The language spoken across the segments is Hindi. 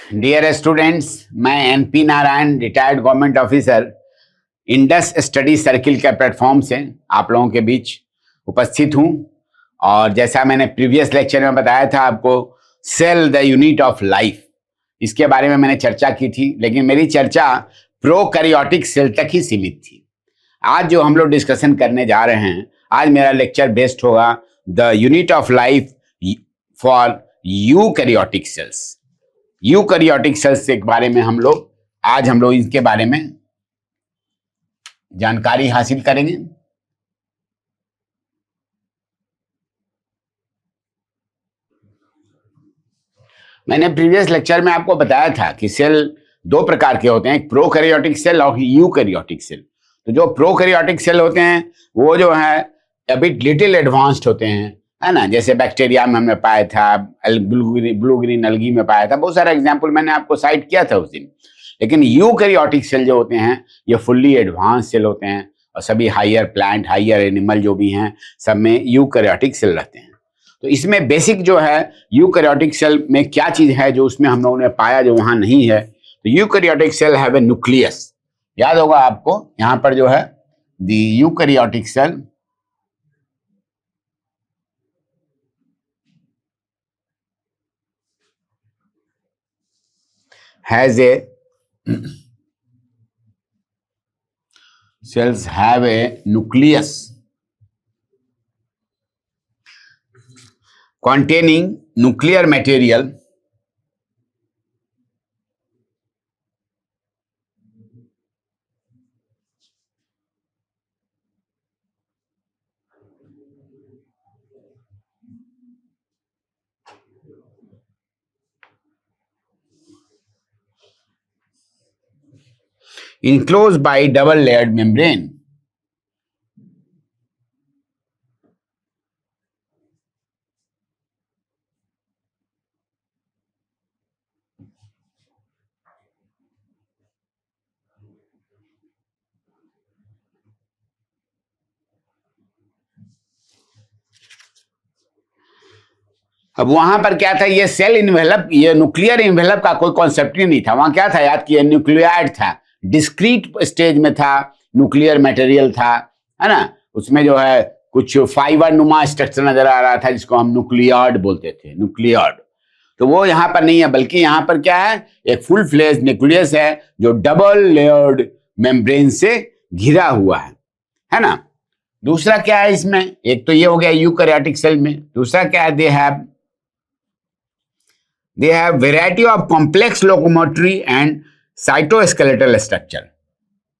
डियर स्टूडेंट्स, मैं NP Narayan, retired government officer, Indus study circle के प्लेटफॉर्म से आप लोगों के बीच उपस्थित हूं। और जैसा मैंने प्रीवियस लेक्चर में बताया था आपको, cell the unit of life, इसके बारे में मैंने चर्चा की थी, लेकिन मेरी चर्चा प्रोकैरियोटिक सेल तक ही सीमित थी। आज जो हम लोग डिस्कशन करने जा रहे हैं, आज मेरा लेक्चर बेस्ड होगा the unit of life for eukaryotic cells. Eukaryotic cells के बारे में हम लोग इसके बारे में जानकारी हासिल करेंगे। मैंने प्रीवियस लेक्चर में आपको बताया था कि सेल दो प्रकार के होते हैं, एक प्रोकैरियोटिक सेल और यूकैरियोटिक सेल। तो जो प्रोकैरियोटिक सेल होते हैं वो जो है अभी लिटिल एडवांस्ड होते हैं, है ना। जैसे बैक्टीरिया में हमने पाया था, ब्लू ग्रीन अलगी में पाया था, बहुत सारा एग्जाम्पल मैंने आपको साइट किया था उस दिन। लेकिन यूकैरियोटिक सेल जो होते हैं ये फुल्ली एडवांस सेल होते हैं, और सभी हायर प्लांट, हायर एनिमल जो भी हैं, सब में यूकैरियोटिक सेल रहते हैं। तो इसमें बेसिक जो है यूकैरियोटिक सेल में क्या चीज है जो उसमें हम लोगों ने पाया जो वहां नहीं है। तो eukaryotic cell have a nucleus. याद होगा आपको, यहां पर जो है the eukaryotic cell has a cells have a nucleus containing nuclear material enclosed by double layered membrane. अब वहां पर क्या था, ये सेल इन्वेलप, ये न्यूक्लियर इन्वेलप का कोई कॉन्सेप्ट ही नहीं था। वहां क्या था, याद किया, न्यूक्लियाइड था, डिस्क्रीट स्टेज में था, न्यूक्लियर मटेरियल था, है ना। उसमें जो है कुछ फाइबर नुमा स्ट्रक्चर नजर आ रहा था जिसको हम न्यूक्लियॉइड बोलते थे, न्यूक्लियॉइड। तो वो यहाँ पर नहीं है, बल्कि यहाँ पर क्या है, एक फुल फ्लेज न्यूक्लियस है जो डबल लेयर्ड मेम्ब्रेन से घिरा हुआ है ना। दूसरा क्या है इसमें, एक तो ये हो गया यूकैरियोटिक सेल में। दूसरा क्या है, they have variety of complex locomotory and cytoskeletal structure.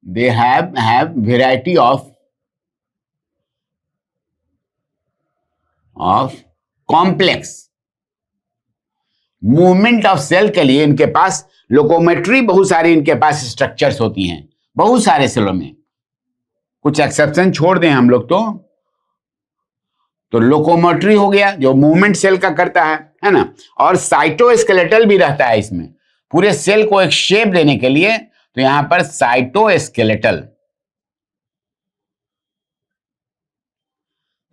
They have variety of complex movement of cell के लिए इनके पास लोकोमेट्री, बहुत सारी इनके पास स्ट्रक्चर्स होती हैं बहुत सारे सेलों में। कुछ एक्सेप्शन छोड़ दें हम लोग तो लोकोमोटरी हो गया जो मूवमेंट सेल का करता है ना। और साइटोस्केलेटल भी रहता है इसमें, पूरे सेल को एक शेप देने के लिए। तो यहां पर साइटोस्केलेटल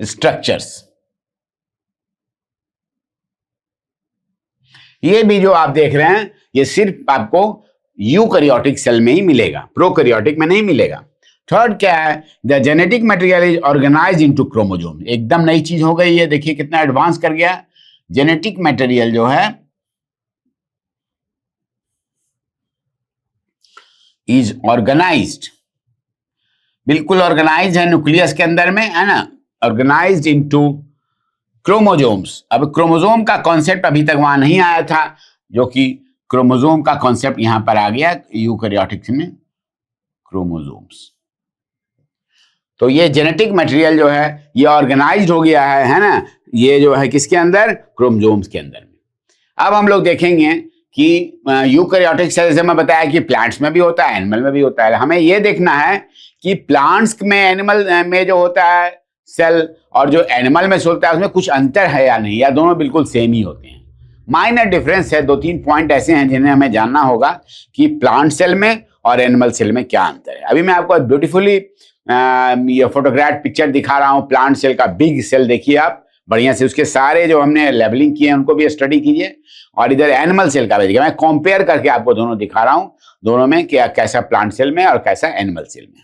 स्ट्रक्चर्स, ये भी जो आप देख रहे हैं ये सिर्फ आपको यूकैरियोटिक सेल में ही मिलेगा, प्रोकैरियोटिक में नहीं मिलेगा। थर्ड क्या है, the genetic material is organize into chromosome. एकदम नई चीज हो गई है, देखिए कितना एडवांस कर गया। जेनेटिक मटेरियल जो है इज ऑर्गेनाइज्ड, बिल्कुल ऑर्गेनाइज है न्यूक्लियस के अंदर में, है ना। Organised into chromosomes. अब क्रोमोसोम का कॉन्सेप्ट अभी तक वहां नहीं आया था, जो कि क्रोमोसोम का कॉन्सेप्ट यहां पर आ गया यूकैरियोटिक्स में, क्रोमोसोम्स। तो ये जेनेटिक मटेरियल जो है ये ऑर्गेनाइज्ड हो गया है ना। ये जो है किसके अंदर, क्रोमोसोम्स के अंदर में। अब हम लोग देखेंगे कि यूकैरियोटिक सेल, जैसे मैं बताया कि प्लांट्स में भी होता है, एनिमल में भी होता है। हमें ये देखना है कि प्लांट्स में, एनिमल में जो होता है सेल और जो एनिमल में होता है उसमें कुछ अंतर है या नहीं, या दोनों बिल्कुल सेम ही होते हैं। माइनर डिफरेंस है, 2-3 पॉइंट ऐसे हैं जिन्हें हमें जानना होगा कि प्लांट सेल में और एनिमल सेल में क्या अंतर है। अभी मैं आपको ब्यूटीफुली ये फोटोग्राफ पिक्चर दिखा रहा हूं प्लांट सेल का। बिग सेल देखिए आप, बढ़िया से उसके सारे जो हमने लेबलिंग किए हैं उनको भी स्टडी कीजिए, और इधर एनिमल सेल का भी देखिए। मैं कंपेयर करके आपको दोनों दिखा रहा हूं, दोनों में क्या कैसा प्लांट सेल में और कैसा एनिमल सेल में।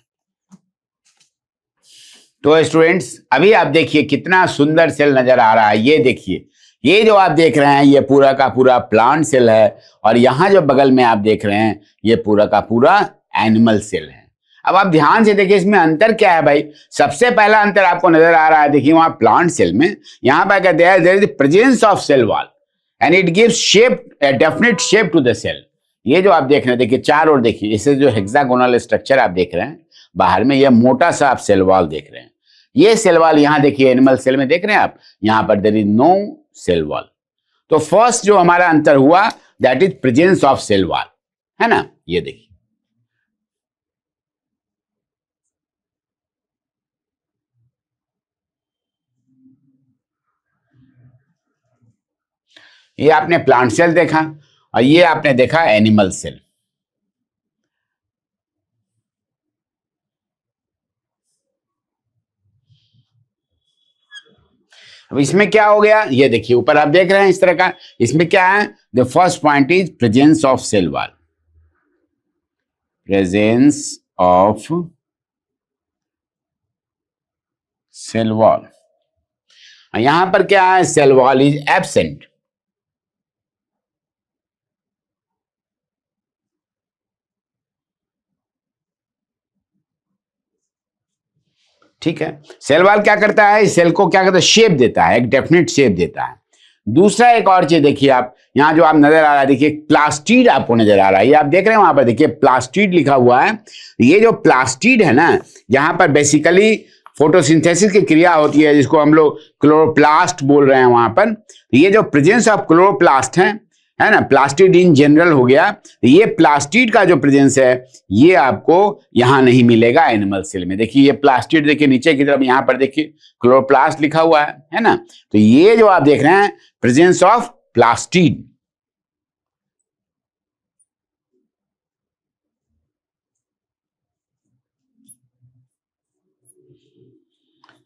तो स्टूडेंट्स अभी आप देखिए कितना सुंदर सेल नजर आ रहा है। ये देखिए, ये जो आप देख रहे हैं ये पूरा का पूरा प्लांट सेल है, और यहां जो बगल में आप देख रहे हैं ये पूरा का पूरा एनिमल सेल है। अब आप ध्यान से देखिए इसमें अंतर क्या है भाई। सबसे पहला अंतर आपको नजर आ रहा है, देखिए वहां प्लांट सेल में यहां पर कहते हैं there is the presence of cell wall and it gives shape, definite shape to the cell. ये जो आप देख रहे हैं देखिए चार ओर देखिए, इसे जो हेक्सागोनल स्ट्रक्चर आप देख रहे हैं बाहर में, ये मोटा सा आप सेल वॉल देख रहे हैं। ये सेल वॉल यहां देखिए एनिमल सेल में देख रहे हैं आप, यहां पर there is no cell wall. तो फर्स्ट जो हमारा अंतर हुआ that is presence of cell wall, है ना। ये देखिए ये आपने प्लांट सेल देखा और ये आपने देखा एनिमल सेल। अब इसमें क्या हो गया, ये देखिए ऊपर आप देख रहे हैं इस तरह का। इसमें क्या है, the first point is presence of cell wall, presence of cell wall. यहां पर क्या है, सेल वॉल इज एब्सेंट। ठीक है, सेल वॉल क्या करता है, सेल को क्या करता है, शेप देता है, एक डेफिनेट शेप देता है। दूसरा एक और चीज देखिए आप, यहां जो आप नजर आ रहा है देखिए प्लास्टिड आपको नजर आ रहा है, ये आप देख रहे हैं वहां पर देखिए प्लास्टिड लिखा हुआ है। ये जो प्लास्टिड है ना, यहां पर बेसिकली फोटोसिंथेसिस की क्रिया होती है जिसको हम लोग क्लोरोप्लास्ट बोल रहे हैं वहां पर। ये जो प्रेजेंस ऑफ क्लोरोप्लास्ट है ना, प्लास्टिड इन जनरल हो गया। ये प्लास्टिड का जो प्रेजेंस है ये आपको यहां नहीं मिलेगा एनिमल सेल में। देखिए ये प्लास्टिड देखिए नीचे की तरफ, यहां पर देखिए क्लोरोप्लास्ट लिखा हुआ है ना। तो ये जो आप देख रहे हैं प्रेजेंस ऑफ प्लास्टिड,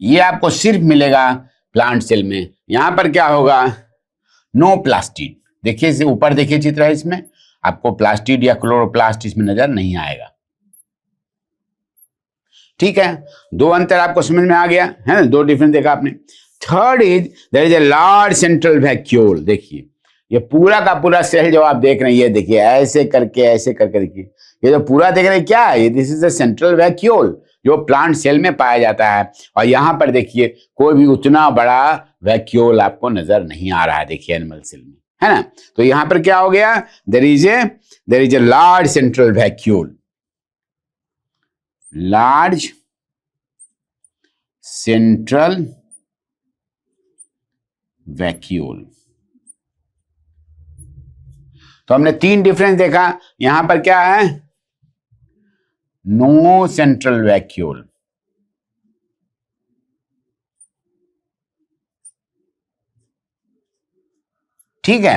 ये आपको सिर्फ मिलेगा प्लांट सेल में। यहां पर क्या होगा, नो प्लास्टिड। देखिए इसे ऊपर देखिए चित्र है, इसमें आपको प्लास्टिड या क्लोरोप्लास्ट इसमें नजर नहीं आएगा। ठीक है, दो अंतर आपको समझ में आ गया है ना, दो डिफरेंस देखा आपने। Third is there is a large central vacuole. देखिए ये पूरा का पूरा सेल जो आप देख रहे हैं, ये देखिए ऐसे करके देखिए, ये जो पूरा देख रहे हैं क्या है, this is the central vacuole जो प्लांट सेल में पाया जाता है। और यहां पर देखिए कोई भी उतना बड़ा वैक्यूल आपको नजर नहीं आ रहा है, देखिए एनिमल सेल में, है ना। तो यहां पर क्या हो गया, there is a large central vacuole, large central vacuole. तो हमने तीन डिफरेंस देखा। यहां पर क्या है, नो सेंट्रल वैक्यूल, ठीक है,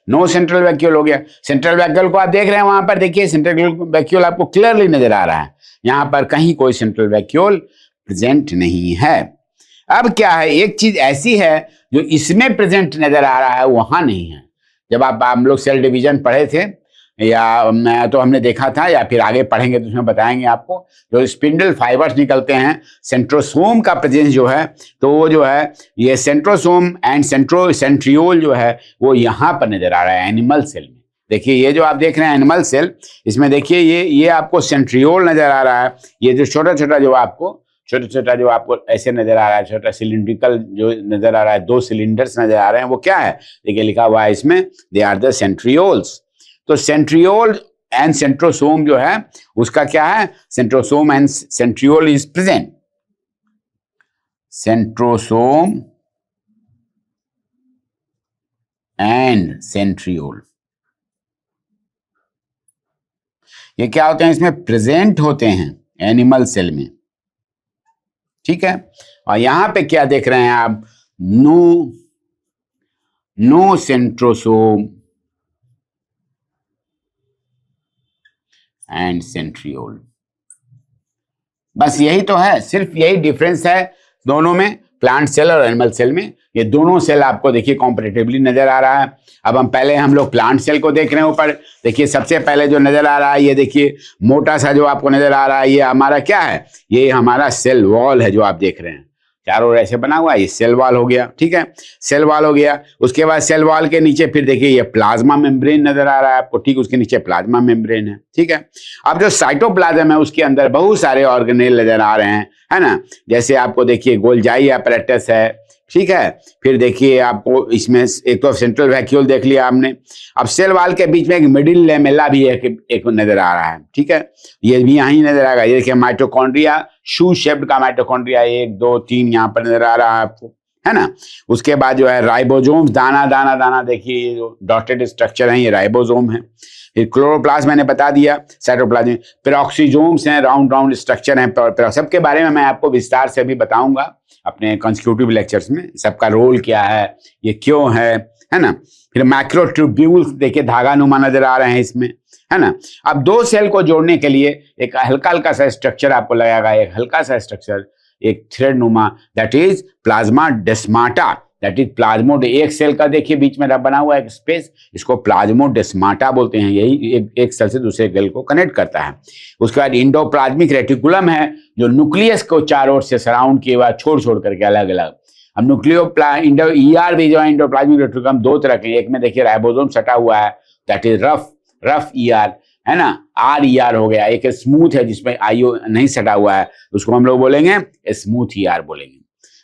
नो सेंट्रल वैक्यूल हो गया। सेंट्रल वैक्यूल को आप देख रहे हैं वहां पर, देखिए सेंट्रल वैक्यूल आपको क्लियरली नजर आ रहा है, यहां पर कहीं कोई सेंट्रल वैक्यूल प्रेजेंट नहीं है। अब क्या है, एक चीज ऐसी है जो इसमें प्रेजेंट नजर आ रहा है वहां नहीं है। जब आप हम लोग सेल डिवीजन पढ़े थे या तो हमने देखा था, या फिर आगे पढ़ेंगे तो उसमें बताएंगे आपको, जो स्पिंडल फाइबर्स निकलते हैं, सेंट्रोसोम का प्रेजेंस जो है, तो वो जो है ये सेंट्रोसोम एंड सेंट्रियोल जो है वो यहाँ पर नजर आ रहा है एनिमल सेल में। देखिए ये जो आप देख रहे हैं एनिमल सेल, इसमें देखिए ये आपको सेंट्रियोल नजर आ रहा है। ये जो छोटा छोटा जो आपको ऐसे नजर आ रहा है, छोटा सिलिंड्रिकल जो नजर आ रहा है, दो सिलिंडर्स नजर आ रहे हैं, वो क्या है, देखिए लिखा हुआ है इसमें, दे आर द सेंट्रियोल्स। तो सेंट्रियोल एंड सेंट्रोसोम जो है उसका क्या है, centrosome and centriole is present, centrosome and centriole ये क्या होते हैं, इसमें प्रेजेंट होते हैं एनिमल सेल में। ठीक है, और यहां पे क्या देख रहे हैं आप, नो सेंट्रोसोम एंड सेंट्रियोल। बस यही तो है, सिर्फ यही डिफरेंस है दोनों में, प्लांट सेल और एनिमल सेल में। ये दोनों सेल आपको देखिए कॉम्परेटिवली नजर आ रहा है। अब हम लोग प्लांट सेल को देख रहे हैं ऊपर। देखिए सबसे पहले जो नजर आ रहा है ये देखिए मोटा सा जो आपको नजर आ रहा है, ये हमारा क्या है, ये हमारा सेल वॉल है जो आप देख रहे हैं, चारों ओर ऐसे बना हुआ है, ये सेल वॉल हो गया। ठीक है, सेल वॉल हो गया। उसके बाद सेल वॉल के नीचे फिर देखिए ये प्लाज्मा मेम्ब्रेन नजर आ रहा है आपको, ठीक, उसके नीचे प्लाज्मा मेम्ब्रेन है। ठीक है, अब जो साइटोप्लाज्म है उसके अंदर बहुत सारे ऑर्गेनेल नजर आ रहे हैं, है ना, जैसे आपको देखिए गोल्जाई apparatus है, ठीक है, फिर देखिए आपको इसमें एक तो सेंट्रल वैक्यूल देख लिया आपने। अब सेल वॉल के बीच में एक मिडिल लेमेला भी एक नजर आ रहा है। ठीक है, ये भी यहीं नजर आएगा। ये देखिए माइटोकॉन्ड्रिया, शू शेप्ड का माइटोकॉन्ड्रिया 1 2 3 यहाँ पर नजर आ रहा है आपको, है ना। उसके बाद जो है राइबोसोम, दाना दाना दाना, देखिए ये जो डॉटेड स्ट्रक्चर है ये राइबोसोम है। फिर क्लोरोप्लास्ट मैंने बता दिया, साइटोप्लाज्म, पेरोक्सीजोम्स हैं, राउंड राउंड स्ट्रक्चर हैं, सबके बारे में मैं आपको विस्तार से अभी बताऊंगा अपने कंसेक्यूटिव लेक्चर्स में, सबका रोल क्या है, ये क्यों है ना। फिर माइक्रोट्यूब्यूल्स देखिए धागा नुमा नजर आ रहे हैं इसमें, है ना। अब दो सेल को जोड़ने के लिए एक हल्का हल्का सा स्ट्रक्चर आपको लगेगा, एक हल्का सा स्ट्रक्चर, एक थ्रेड नुमा, that is plasmodesmata, that is plasmode. एक सेल का देखिए बीच में बना हुआ एक स्पेस, इसको प्लाज्मोडेस्माटा बोलते हैं, यही एक सेल से दूसरे सेल को कनेक्ट करता है। उसके बाद इंडोप्लाज्मिक रेटिकुलम है जो न्यूक्लियस को चारों ओर से सराउंड किए हुआ छोड़ छोड़ करके अलग अलग। अब ईआर भी जो है इंडोप्लाज्मिक रेटिकुलम दो तरह के, एक में देखिए राइबोसोम सटा हुआ है, दैट इज रफ ईआर, है ना, RER हो गया। एक स्मूथ है जिसमें आईओ नहीं सटा हुआ है, उसको हम लोग बोलेंगे स्मूथ ER बोलेंगे।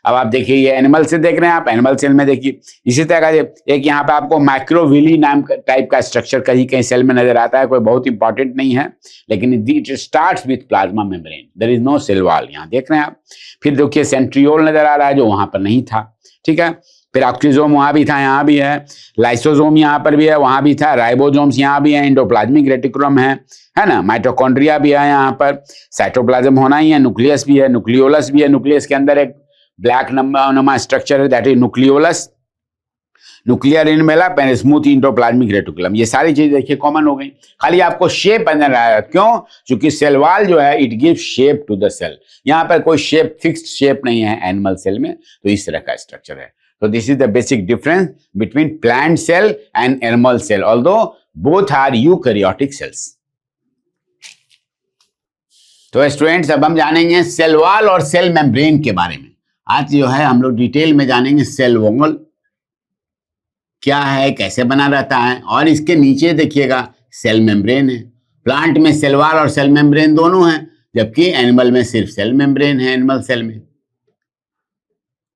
अब आप देखिए ये एनिमल सेल देख रहे हैं आप, एनिमल सेल में देखिए इसी तरह का एक यहाँ पे आपको माइक्रोविली नाम टाइप का स्ट्रक्चर कहीं कहीं सेल में नजर आता है, कोई बहुत इंपॉर्टेंट नहीं है, लेकिन it starts with plasma membrane, there is no cell wall, यहाँ देख रहे हैं आप। फिर देखिए सेंट्रियोल नजर आ रहा है जो वहां पर नहीं था। ठीक है, पेरोक्सीजोम वहां भी था, यहाँ भी है, लाइसोसोम यहाँ पर भी है, वहां भी था, राइबोसोम्स यहाँ भी है, इंडोप्लाज्मिक रेटिकुलम है ना, माइटोकॉन्ड्रिया भी है यहाँ पर, साइटोप्लाज्म होना ही है, न्यूक्लियस भी है, न्यूक्लियोलस भी है, न्यूक्लियस के अंदर एक ब्लैक नुमा स्ट्रक्चर है, that is nucleolus, nuclear envelope and smooth endoplasmic reticulum. ये सारी चीज देखिए कॉमन हो गई, खाली आपको शेप नजर आया, क्यों, क्योंकि सेल वॉल जो है it gives shape to the cell, यहाँ पर कोई शेप फिक्स्ड शेप नहीं है एनिमल सेल में, तो इस तरह का स्ट्रक्चर है। So this is the basic difference between plant cell and animal cell, although both are eukaryotic cells. तो स्टूडेंट्स अब हम जानेंगे सेल वॉल और सेल मेम्ब्रेन के बारे में। आज जो है हम लोग डिटेल में जानेंगे सेल वॉल क्या है, कैसे बना रहता है, और इसके नीचे देखिएगा सेल मेम्ब्रेन है। प्लांट में सेल वॉल और सेल मेम्ब्रेन दोनों हैं, जबकि एनिमल में सिर्फ सेल मेम्ब्रेन है, एनिमल सेल में।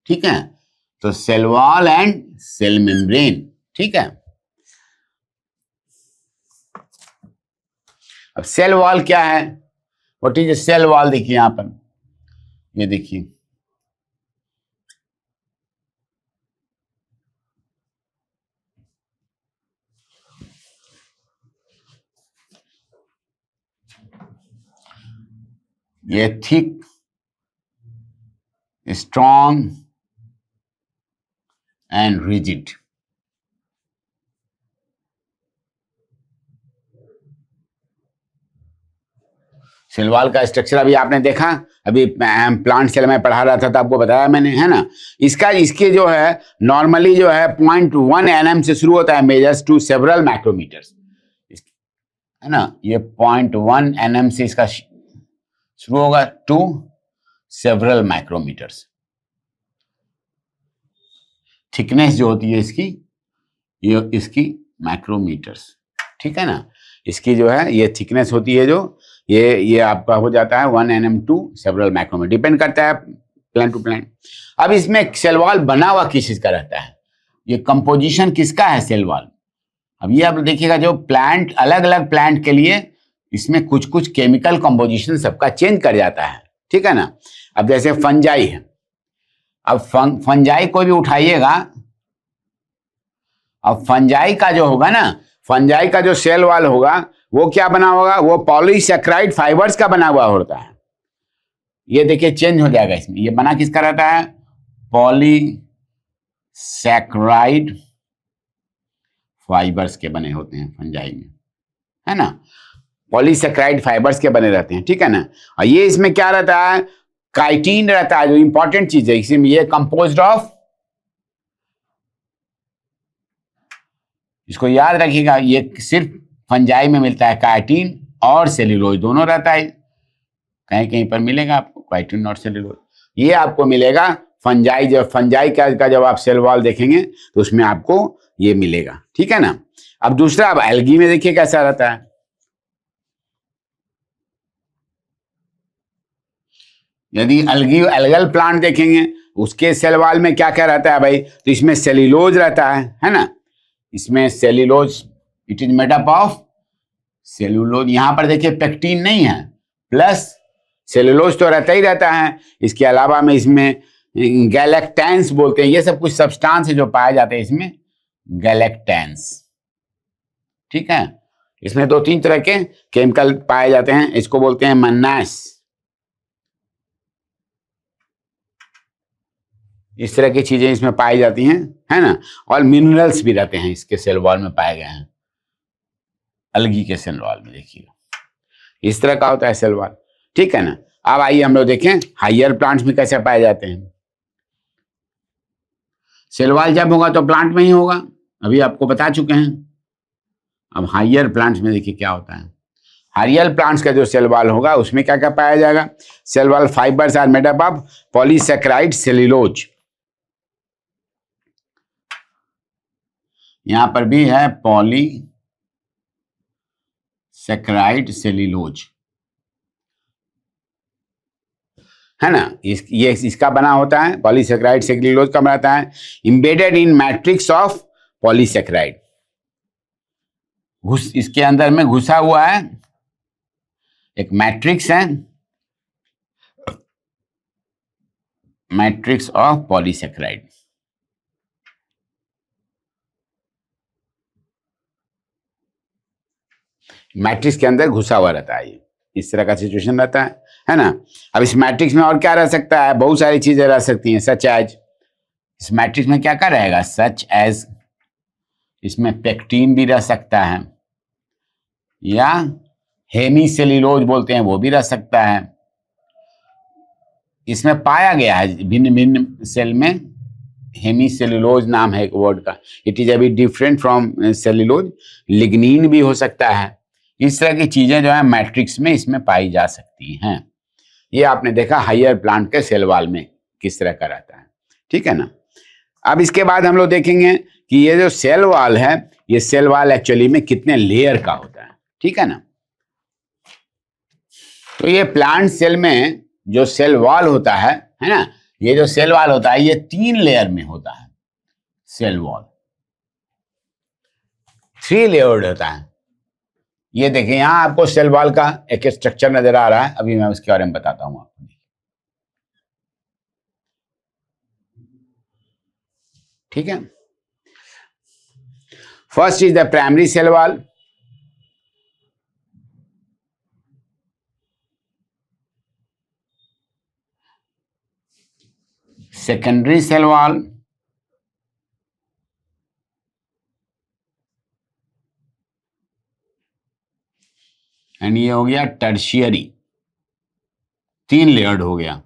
ठीक है, तो cell wall and cell membrane. ठीक है, अब सेल वॉल क्या है, व्हाट इज सेल वॉल, देखिए यहां पर, ये देखिए ये thick strong and rigid, cell wall का स्ट्रक्चर अभी आपने देखा, अभी प्लांट सेल में पढ़ा रहा था तो आपको बताया मैंने, है ना। इसके जो है नॉर्मली जो है 0.1 nm से शुरू होता है, मेजर्स टू सेवरल माइक्रोमीटर्स, है ना। ये 0.1 nm से इसका शुरू होगा टू सेवरल माइक्रोमीटर्स। थिकनेस जो होती है इसकी, ये इसकी माइक्रोमीटर्स, ठीक है ना। इसकी जो है ये थिकनेस होती है, जो ये आपका हो जाता है 1 nm to several micrometer, depend करता है प्लांट टू प्लांट। अब इसमें सेल वॉल बना हुआ किस चीज का रहता है, ये कंपोजिशन किसका है सेल वॉल। अब ये आप देखिएगा, जो प्लांट अलग अलग प्लांट के लिए इसमें कुछ कुछ केमिकल कंपोजिशन सबका चेंज कर जाता है, ठीक है ना। अब जैसे फंजाई है, अब फंजाई कोई भी उठाइएगा, अब फंजाई का जो होगा ना, फंजाई का जो सेल वॉल होगा वो क्या बना होगा, वो पॉलीसैकेराइड फाइबर्स का बना हुआ होता है। ये देखिए चेंज हो जाएगा इसमें, ये बना किसका रहता है, पॉलीसैकेराइड फाइबर्स के बने होते हैं फंजाई में, है ना। पॉलीसैकेराइड फाइबर्स के बने रहते हैं, ठीक है ना। और ये इसमें क्या रहता है, काइटिन रहता है, जो इंपॉर्टेंट चीज है, इसमें ये कंपोज्ड ऑफ, इसको याद रखिएगा, ये सिर्फ फंजाई में मिलता है, काइटिन और सेल्यूलोज दोनों रहता है। कहीं कहीं पर मिलेगा आपको काइटिन और सेल्यूलोज, ये आपको मिलेगा फंजाई, जब फंजाई का जब आप सेल वॉल देखेंगे तो उसमें आपको ये मिलेगा, ठीक है ना। अब दूसरा, अब एल्गी में देखिए कैसा रहता है। यदि एल्गल प्लांट देखेंगे, उसके सेल वॉल में क्या क्या रहता है भाई, तो इसमें सेल्यूलोज रहता है ना, इसमें cellulose, it is made up of cellulose. यहां पर देखिए पेक्टिन नहीं है, प्लस सेल्यूलोज तो रहता ही रहता है, इसके अलावा में इसमें गैलेक्टेंस बोलते हैं, ये सब कुछ सब्सटेंस है जो पाए जाते हैं इसमें, गैलेक्टेंस, ठीक है। इसमें 2-3 तरह के केमिकल पाए जाते हैं, इसको बोलते हैं मन्नास, इस तरह की चीजें इसमें पाई जाती हैं, है ना। और मिनरल्स भी रहते हैं इसके सेल वॉल में पाए गए हैं, अलगी के सेल वॉल में देखिएगा इस तरह का होता है सेल वॉल, ठीक है ना। अब आइए हम लोग देखें हायर प्लांट्स में कैसे पाए जाते हैं। सेल वॉल जब होगा तो प्लांट में ही होगा, अभी आपको बता चुके हैं। अब हायर प्लांट्स में देखिए क्या होता है। हायर प्लांट्स का जो सेल वॉल होगा उसमें क्या क्या पाया जाएगा, cell wall fibres are made up of polysaccharide cellulose, यहां पर भी है पॉलीसेकेराइड सेल्यूलोज, है ना। ये इसका बना होता है, पॉलीसेकेराइड सेल्यूलोज का बनाता है, embedded in matrix of polysaccharide, इसके अंदर में घुसा हुआ है एक मैट्रिक्स है, मैट्रिक्स ऑफ पॉलीसेकेराइड, मैट्रिक्स के अंदर घुसा हुआ रहता है, ये इस तरह का सिचुएशन रहता है ना। अब इस मैट्रिक्स में और क्या रह सकता है, बहुत सारी चीजें रह सकती हैं, सच एज, इस मैट्रिक्स में क्या क्या रहेगा, सच एज, इसमें पेक्टिन भी रह सकता है, या हेमीसेल्यूलोज बोलते हैं वो भी रह सकता है। इसमें पाया गया है भिन्न भिन्न सेल में, हेमीसेल्यूलोज नाम है एक वर्ड का, it is a bit different from cellulose, lignin भी हो सकता है। इस तरह की चीजें जो है मैट्रिक्स में इसमें पाई जा सकती हैं। ये आपने देखा हायर प्लांट के सेल वॉल में किस तरह का रहता है, ठीक है ना। अब इसके बाद हम लोग देखेंगे कि ये जो सेल वॉल है, ये सेल वॉल एक्चुअली में कितने लेयर का होता है, ठीक है ना। तो ये प्लांट सेल में जो सेल वॉल होता है ना, ये जो सेल वॉल होता है ये 3 लेयर में होता है, सेल वॉल 3 लेयर्ड होता है। ये देखिए यहां आपको सेल वॉल का एक स्ट्रक्चर नजर आ रहा है, अभी मैं उसके बारे में बताता हूं आपको। ठीक है, first is the primary cell wall, secondary cell wall, and ये हो गया टर्शियरी, 3 लेयर्ड हो गया,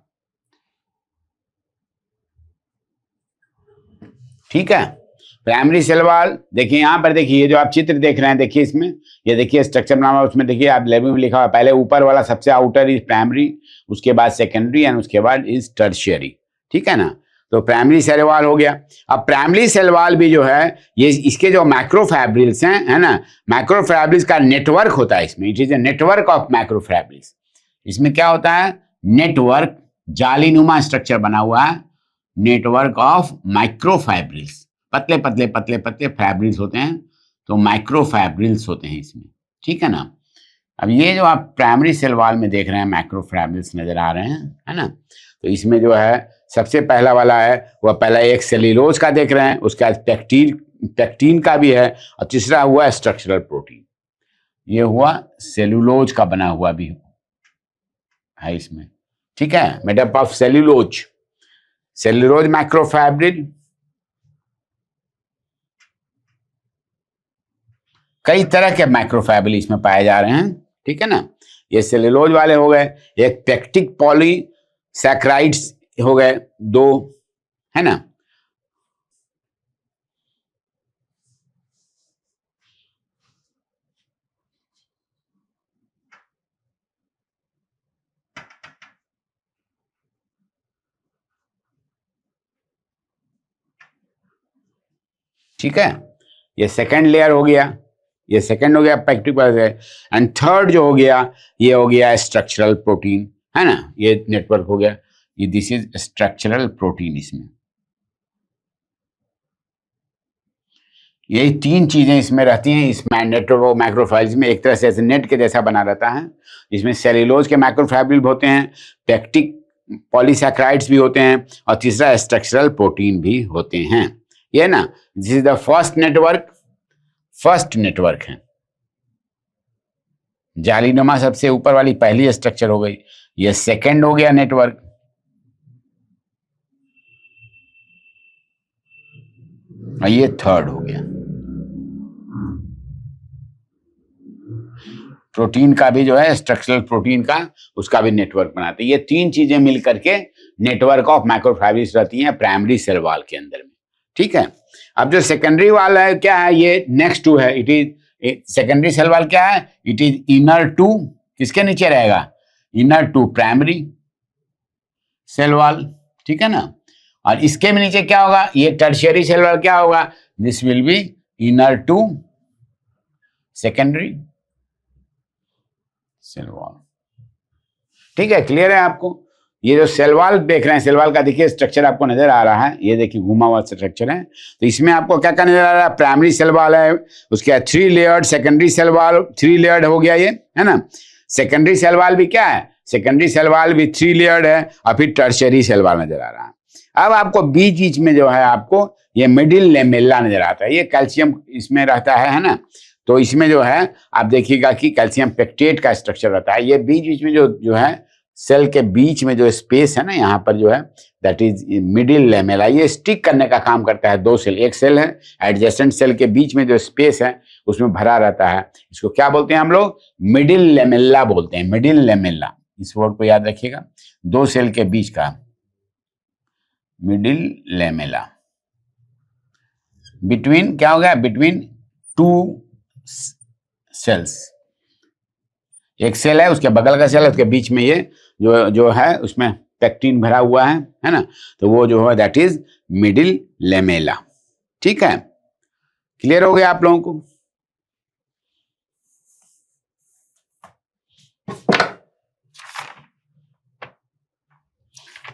ठीक है। प्राइमरी सेल वॉल देखिए यहां पर, देखिए ये जो आप चित्र देख रहे हैं, देखिए इसमें, ये देखिए स्ट्रक्चर नाम है, उसमें देखिए आप लेबल में लिखा हुआ, पहले ऊपर वाला सबसे आउटर इज प्राइमरी, उसके बाद सेकेंडरी एंड उसके बाद इज टर्शियरी, ठीक है ना। तो प्राइमरी सेल वॉल हो गया। अब प्राइमरी सेल वॉल भी जो है, ये इसके जो मैक्रोफैब्रिल्स हैं, है ना, मैक्रोफैब्रिल्स का नेटवर्क होता है इसमें, it is a network of macrofibrils. इसमें क्या होता है, नेटवर्क, जालीनुमा स्ट्रक्चर बना हुआ है, नेटवर्क ऑफ माइक्रोफैब्रिल्स, पतले पतले पतले पतले फैब्रिल्स होते हैं, तो माइक्रोफैब्रिल्स होते हैं इसमें, ठीक है ना। अब ये जो आप प्राइमरी सेल वॉल में देख रहे हैं मैक्रोफैब्रिल्स नजर आ रहे हैं, है ना, तो इसमें जो है सबसे पहला वाला है, वह पहला एक सेल्यूलोज का देख रहे हैं, उसके बाद पेक्टिन का भी है, और तीसरा हुआ स्ट्रक्चरल प्रोटीन, ये हुआ सेल्यूलोज का बना हुआ भी है इसमें, ठीक है, made up of cellulose, cellulose macrofibril, कई तरह के मैक्रोफैब्रिल इसमें पाए जा रहे हैं, ठीक है ना। ये सेल्यूलोज वाले हो गए, एक पेक्टिक पॉली सैक्राइड्स हो गए 2, है ना। ठीक है, ये सेकंड लेयर हो गया, ये सेकंड हो गया पेक्टिक एंड थर्ड जो हो गया ये हो गया स्ट्रक्चरल प्रोटीन, है ना। ये नेटवर्क हो गया, ये दिस इज स्ट्रक्चरल प्रोटीन। इसमें यही 3 चीजें इसमें रहती हैं। इसमें नेटवर्क मैक्रोफाइल्स में एक तरह से ऐसे नेट के जैसा बना रहता है। इसमें सेल्यूलोज के मैक्रोफाइब्रिल होते हैं, पेक्टिक पॉलीसैकेराइड्स भी होते हैं, और तीसरा स्ट्रक्चरल प्रोटीन भी होते हैं। ये ना, this is the first network है। जालीनुमा सबसे ऊपर वाली पहली स्ट्रक्चर हो गई, ये सेकंड हो गया नेटवर्क, और ये थर्ड हो गया। प्रोटीन का भी जो है स्ट्रक्चरल प्रोटीन का, उसका भी नेटवर्क बनाते हैं। ये 3 चीजें मिल करके नेटवर्क ऑफ मैक्रोफाइब्रिल्स रहती हैं प्राइमरी सेल वॉल के अंदर में। ठीक है, अब जो सेकेंडरी वॉल है क्या है, ये नेक्स्ट टू है। It is secondary cell wall क्या है, इट इज इनर टू, किसके नीचे रहेगा, inner to primary cell wall. ठीक है ना, और इसके भी नीचे क्या होगा, ये टर्शियरी सेल वॉल क्या होगा, this will be inner to secondary cell wall. ठीक है, क्लियर है आपको। ये जो सेल वॉल देख रहे हैं, सेल वॉल का देखिए स्ट्रक्चर आपको नजर आ रहा है, ये देखिए घुमा हुआ स्ट्रक्चर है। तो इसमें आपको क्या क्या नजर आ रहा है, प्राइमरी सेल वॉल है, उसके बाद 3 layered secondary cell wall, 3 layered हो गया ये, है ना। सेकेंडरी सेल वॉल भी क्या है, सेकेंडरी सेल वॉल भी 3 लेयर्ड है, और फिर टर्शियरी सेल वॉल नजर आ रहा है। अब आपको बीच बीच में जो है आपको ये मिडिल लेमेला नजर आता है, ये कैल्शियम इसमें रहता है ना। तो इसमें जो है आप देखिएगा कि कैल्शियम पेक्टेट का स्ट्रक्चर रहता है। ये बीच बीच में जो है सेल के बीच में जो स्पेस है ना, यहाँ पर जो है दैट इज मिडिल लेमेला, ये स्टिक करने का काम करता है। 2 सेल, एक सेल है एडजेसेंट सेल के बीच में जो स्पेस है उसमें भरा रहता है। इसको क्या बोलते हैं हम लोग, मिडिल लेमेला बोलते हैं, मिडिल लेमेला। इस वर्ड को याद रखिएगा, 2 सेल के बीच का मिडिल लेमेला। बिटवीन क्या हो गया, बिटवीन 2 सेल्स, एक सेल है उसके बगल का सेल है, उसके बीच में ये जो है उसमें पेक्टिन भरा हुआ है ना। तो वो जो है दैट इज मिडिल लेमेला। ठीक है, क्लियर हो गया आप लोगों को।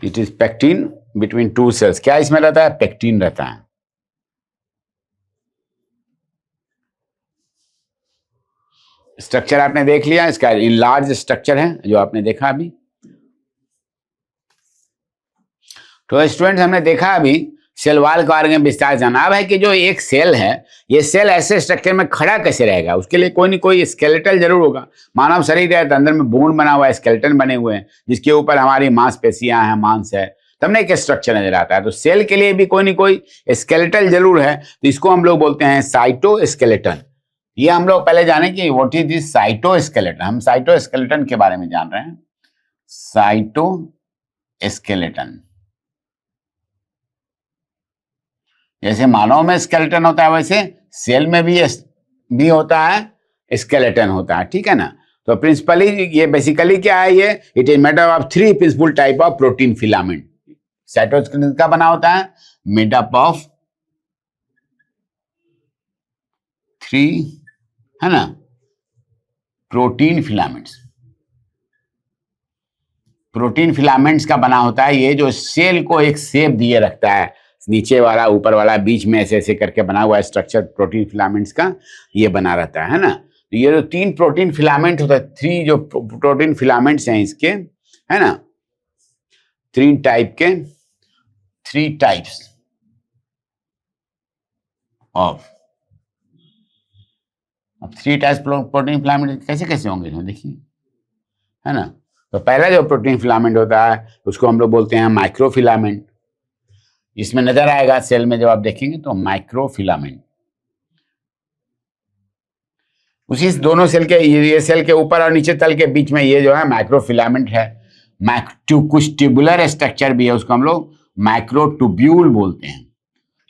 It is pectin between 2 cells. क्या इसमें रहता है, पेक्टिन रहता है। स्ट्रक्चर आपने देख लिया, इसका लार्ज स्ट्रक्चर है जो आपने देखा अभी। तो स्टूडेंट हमने देखा अभी सेल वॉल के बारे में विस्तार जाना। अब है कि जो एक सेल है, ये सेल ऐसे स्ट्रक्चर में खड़ा कैसे रहेगा, उसके लिए कोई ना कोई स्केलेटल जरूर होगा। मानव शरीर है तो अंदर में बोन बना हुआ है, स्केलेटन बने हुए हैं, जिसके ऊपर हमारी मांसपेशियां हैं, मांस है, तब ना एक स्ट्रक्चर नजर आता है। तो सेल के लिए भी कोई ना कोई स्केलेटल जरूर है, तो इसको हम लोग बोलते हैं साइटोस्केलेटन। ये हम लोग पहले जाने कि व्हाट इज दिस साइटोस्केलेटन। हम साइटोस्केलेटन के बारे में जान रहे हैं। साइटोस्केलेटन, जैसे मानव में स्केलेटन होता है वैसे सेल में भी होता है, स्केलेटन होता है। ठीक है ना। तो प्रिंसिपली ये बेसिकली क्या है, ये it is made up of 3 principal type of protein filament. Cytoskeleton का बना होता है, मेड अप ऑफ 3, है ना, प्रोटीन फिलामेंट्स। प्रोटीन फिलामेंट्स का बना होता है ये, जो सेल को एक शेप दिए रखता है, नीचे वाला ऊपर वाला बीच में ऐसे ऐसे करके बना हुआ स्ट्रक्चर प्रोटीन फिलामेंट्स का ये बना रहता है ना। तो ये जो 3 प्रोटीन फिलामेंट होता है, 3 जो प्रोटीन फिलामेंट्स हैं इसके, है ना, 3 टाइप के, 3 टाइप्स ऑफ, अब 3 टाइप्स प्रोटीन फिलामेंट कैसे कैसे होंगे देखिए, है ना। तो पहला जो प्रोटीन फिलामेंट होता है उसको हम लोग बोलते हैं माइक्रोफिलामेंट। इसमें नजर आएगा सेल में जब आप देखेंगे तो माइक्रोफिलामेंट। उसी दोनों सेल के, ये सेल के ऊपर और नीचे तल के बीच में ये जो है माइक्रोफिलामेंट है। कुछ ट्यूबुलर स्ट्रक्चर भी है, उसको हम लोग माइक्रोट्यूब्यूल बोलते हैं।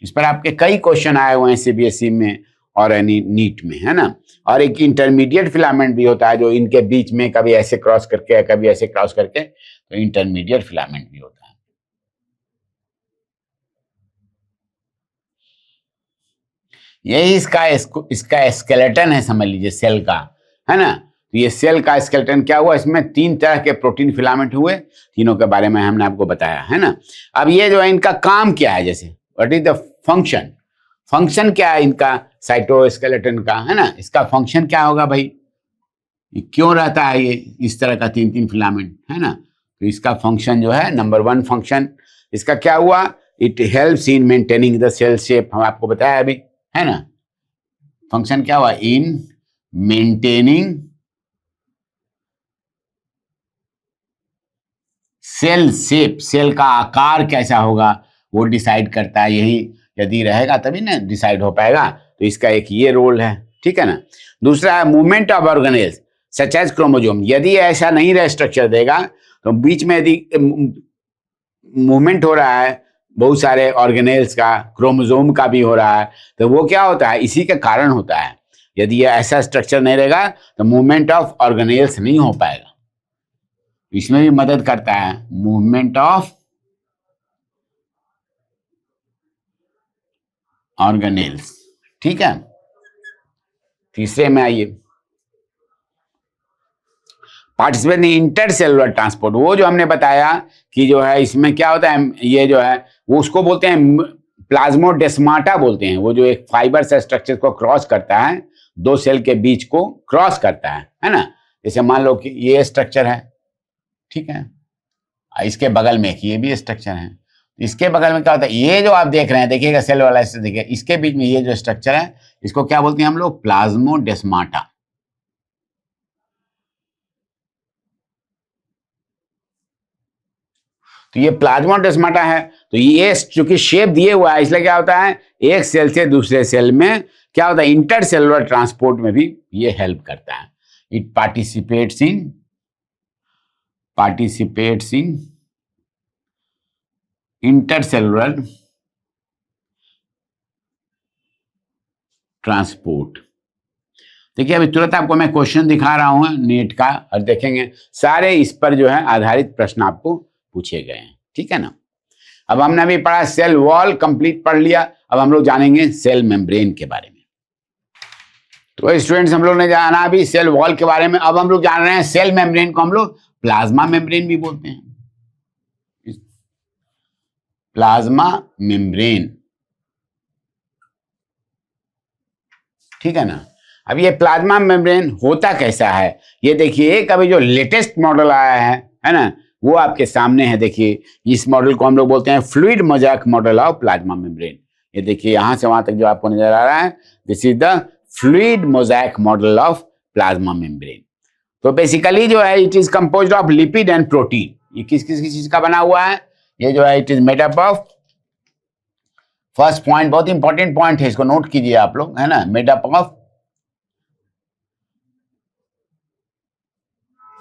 इस पर आपके कई क्वेश्चन आए हुए हैं सीबीएसई में और नीट में, है ना। और एक इंटरमीडिएट फिलामेंट भी होता है जो इनके बीच में कभी ऐसे क्रॉस करके कभी ऐसे क्रॉस करके, तो इंटरमीडिएट फिलामेंट भी होता है। यही इसका स्केलेटन है, समझ लीजिए सेल का, है ना। तो ये सेल का स्केलेटन क्या हुआ, इसमें 3 तरह के प्रोटीन फिलामेंट हुए, तीनों के बारे में हमने आपको बताया, है ना। अब ये जो है इनका काम क्या है, जैसे what is the function, function क्या है इनका साइटोस्केलेटन का, है ना। इसका फंक्शन क्या होगा भाई, क्यों रहता है ये इस तरह का 3 फिलामेंट, है ना। तो इसका फंक्शन जो है, नंबर 1 फंक्शन इसका क्या हुआ, it helps in maintaining the cell shape, हम आपको बताया अभी, है ना। फंक्शन क्या हुआ, in maintaining cell shape, cell का आकार कैसा होगा वो डिसाइड करता है, यही यदि रहेगा तभी ना डिसाइड हो पाएगा। तो इसका एक ये रोल है, ठीक है ना। दूसरा है movement of organelles such as chromosome, यदि ऐसा नहीं रहे स्ट्रक्चर देगा तो बीच में यदि मूवमेंट हो रहा है बहुत सारे ऑर्गेनेल्स का, क्रोमोसोम का भी हो रहा है, तो वो क्या होता है, इसी के कारण होता है। यदि ये ऐसा स्ट्रक्चर नहीं रहेगा तो मूवमेंट ऑफ ऑर्गेनेल्स नहीं हो पाएगा। इसमें भी मदद करता है मूवमेंट ऑफ ऑर्गेनेल्स, ठीक है। तीसरे में आइए, पार्टिसिपेट इन इंटरसेलुलर ट्रांसपोर्ट, वो जो हमने बताया कि जो है इसमें क्या होता है, ये जो है वो उसको बोलते हैं प्लाज्मोडेस्माटा बोलते हैं, वो जो एक फाइबर से स्ट्रक्चर को क्रॉस करता है, 2 सेल के बीच को क्रॉस करता है ना। जैसे मान लो कि ये स्ट्रक्चर है, ठीक है, इसके बगल में एक ये भी स्ट्रक्चर है, इसके बगल में क्या होता है, ये जो आप देख रहे हैं, देखिएगा सेल वाला देखिए, इसके बीच में ये जो स्ट्रक्चर है इसको क्या बोलते हैं हम लोग, प्लाज्मोडेस्माटा। तो ये प्लाज्मोडेस्माटा है, तो ये चूंकि शेप दिए हुआ है इसलिए क्या होता है, एक सेल से दूसरे सेल में क्या होता है, इंटरसेलुलर ट्रांसपोर्ट में भी ये हेल्प करता है। It participates in intercellular transport. देखिए अभी तुरंत आपको मैं क्वेश्चन दिखा रहा हूं नेट का, और देखेंगे सारे इस पर जो है आधारित प्रश्न आपको पूछे गए हैं, ठीक है ना। अब हमने अभी पढ़ा सेल वॉल, कंप्लीट पढ़ लिया। अब हम लोग जानेंगे सेल मेम्ब्रेन के बारे में। तो स्टूडेंट्स हम लोग ने जाना अभी सेल वॉल के बारे में। अब हम लोग जान रहे हैं सेल मेम्ब्रेन को हम लोग प्लाज्मा मेम्ब्रेन भी बोलते हैं, प्लाज्मा मेम्ब्रेन, ठीक है ना। अब ये प्लाज्मा मेम्ब्रेन होता कैसा है, ये देखिए एक अभी जो लेटेस्ट मॉडल आया है ना, वो आपके सामने है। देखिए इस मॉडल को हम लोग बोलते हैं fluid mosaic model of plasma membrane. ये देखिए यहां से वहां तक जो आपको नजर आ रहा है, this is the fluid mosaic model of plasma membrane. तो बेसिकली जो है it is composed of lipid and protein. ये किस किस चीज का बना हुआ है, ये जो है it is made up of, first point बहुत इंपॉर्टेंट पॉइंट है, इसको नोट कीजिए आप लोग, है ना। मेड अप ऑफ,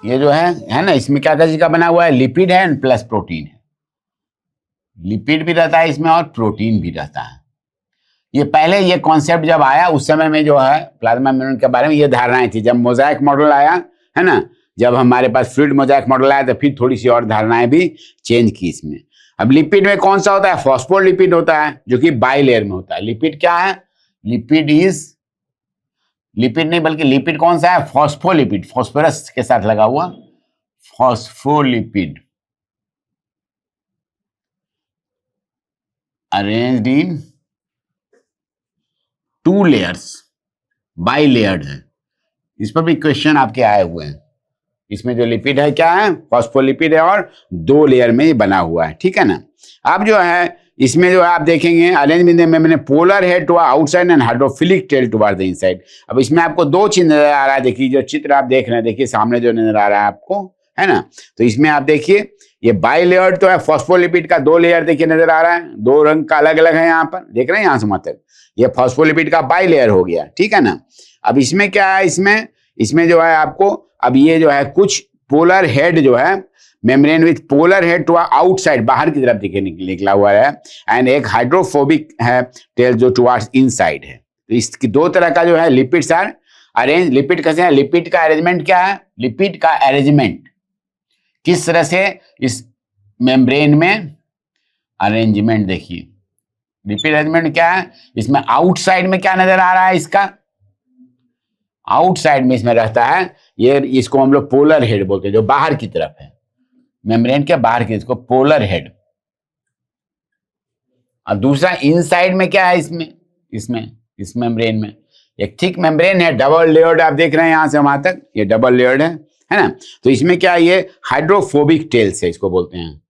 ये जो है ना, इसमें क्या क्या चीज का बना हुआ है, लिपिड है प्लस प्रोटीन है। लिपिड भी रहता है इसमें और प्रोटीन भी रहता है। ये पहले ये कॉन्सेप्ट जब आया उस समय में जो है प्लाज्मा मेम्ब्रेन के बारे में ये धारणाएं थी। जब मोज़ेक मॉडल आया, है ना, जब हमारे पास फ्लूइड मोज़ेक मॉडल आया तो फिर थोड़ी सी और धारणाएं भी चेंज की इसमें। अब लिपिड में कौन सा होता है, फॉस्फोलिपिड होता है, जो कि बाइलेयर में होता है। लिपिड क्या है, लिपिड नहीं बल्कि लिपिड कौन सा है, फॉस्फोलिपिड, फॉस्फोरस के साथ लगा हुआ फॉस्फोलिपिड, अरेंज्ड इन 2 लेयर्स, बाइलेयर्ड है। इस पर भी क्वेश्चन आपके आए हुए हैं। इसमें जो लिपिड है क्या है, फॉस्फोलिपिड है और 2 लेयर में बना हुआ है, ठीक है ना। अब जो है इसमें जो है आप देखेंगे अरेंजमेंट में मैंने polar head to outside and hydrophilic tail toward the inside. अब इसमें आपको 2 चीज नजर आ रहा है, देखिए जो चित्र आप देख रहे हैं, देखिए सामने जो नजर आ रहा है आपको, है ना। तो इसमें आप देखिए ये बाइलेयर तो है, फॉस्फोलिपिड का 2 लेयर देखिए नजर आ रहा है, 2 रंग का अलग अलग है यहाँ पर, देख रहे हैं यहाँ से मतलब ये फॉस्फोलिपिड का बाइलेयर हो गया, ठीक है ना। अब इसमें क्या है, इसमें जो है आपको अब ये जो है कुछ पोलर हेड जो है membrane with polar head to outside, बाहर की तरफ देखिए निकला हुआ है, एंड एक हाइड्रोफोबिक है टेल जो टुवार्ड्स इनसाइड है। तो इसकी दो तरह का जो है लिपिड्स आर अरेंज। लिपिड कैसे है? लिपिड का अरेंजमेंट क्या है? लिपिड का अरेंजमेंट किस तरह से इस मेम्ब्रेन में अरेंजमेंट देखिए। लिपिड अरेंजमेंट क्या है? इसमें आउटसाइड में क्या नजर आ रहा है? इसका आउटसाइड में इसमें रहता है ये, इसको हम लोग पोलर हेड बोलते हैं, जो बाहर की तरफ है, मेम्ब्रेन के बाहर की, इसको पोलर हेड। और दूसरा इनसाइड में क्या है? इस मेम्ब्रेन में एक थिक मेम्ब्रेन है, डबल लेयर्ड, आप देख रहे हैं यहां से वहां तक, ये डबल लेयर्ड है ना। तो इसमें क्या है? ये हाइड्रोफोबिक टेल्स है, इसको बोलते हैं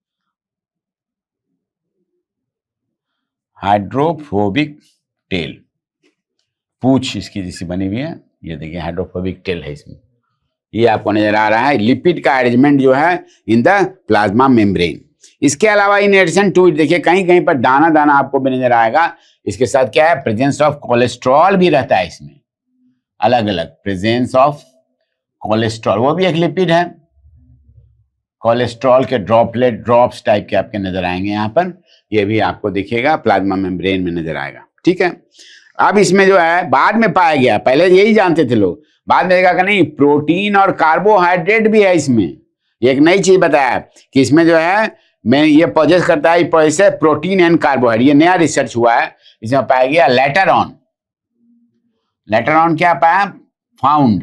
हाइड्रोफोबिक टेल। पूंछ इसकी जैसी बनी हुई है, ये देखिए हाइड्रोफोबिक टेल है इसमें, ये आपको नजर आ रहा है लिपिड का अरेंजमेंट जो है इन द प्लाज्मा मेम्ब्रेन। इसके अलावा इन एडिशन टू, देखिए कहीं कहीं पर दाना दाना आपको भी नजर आएगा। इसके साथ क्या है? प्रेजेंस ऑफ कोलेस्ट्रॉल भी रहता है इसमें, अलग अलग प्रेजेंस ऑफ कोलेस्ट्रॉल, वो भी एक लिपिड है। कोलेस्ट्रॉल के ड्रॉपलेट, ड्रॉप्स टाइप के आपके नजर आएंगे यहाँ पर, ये भी आपको दिखेगा प्लाज्मा मेम्ब्रेन में नजर आएगा। ठीक है, अब इसमें जो है बाद में पाया गया, पहले यही जानते थे लोग, बाद में देखा कि नहीं, प्रोटीन और कार्बोहाइड्रेट भी है इसमें। एक नई चीज बताया कि इसमें जो है मैं ये पॉजेस करता है पैसे प्रोटीन एंड कार्बोहाइड्रेट, ये नया रिसर्च हुआ है, इसमें पाया गया लेटर ऑन। लेटर ऑन क्या पाया? फाउंड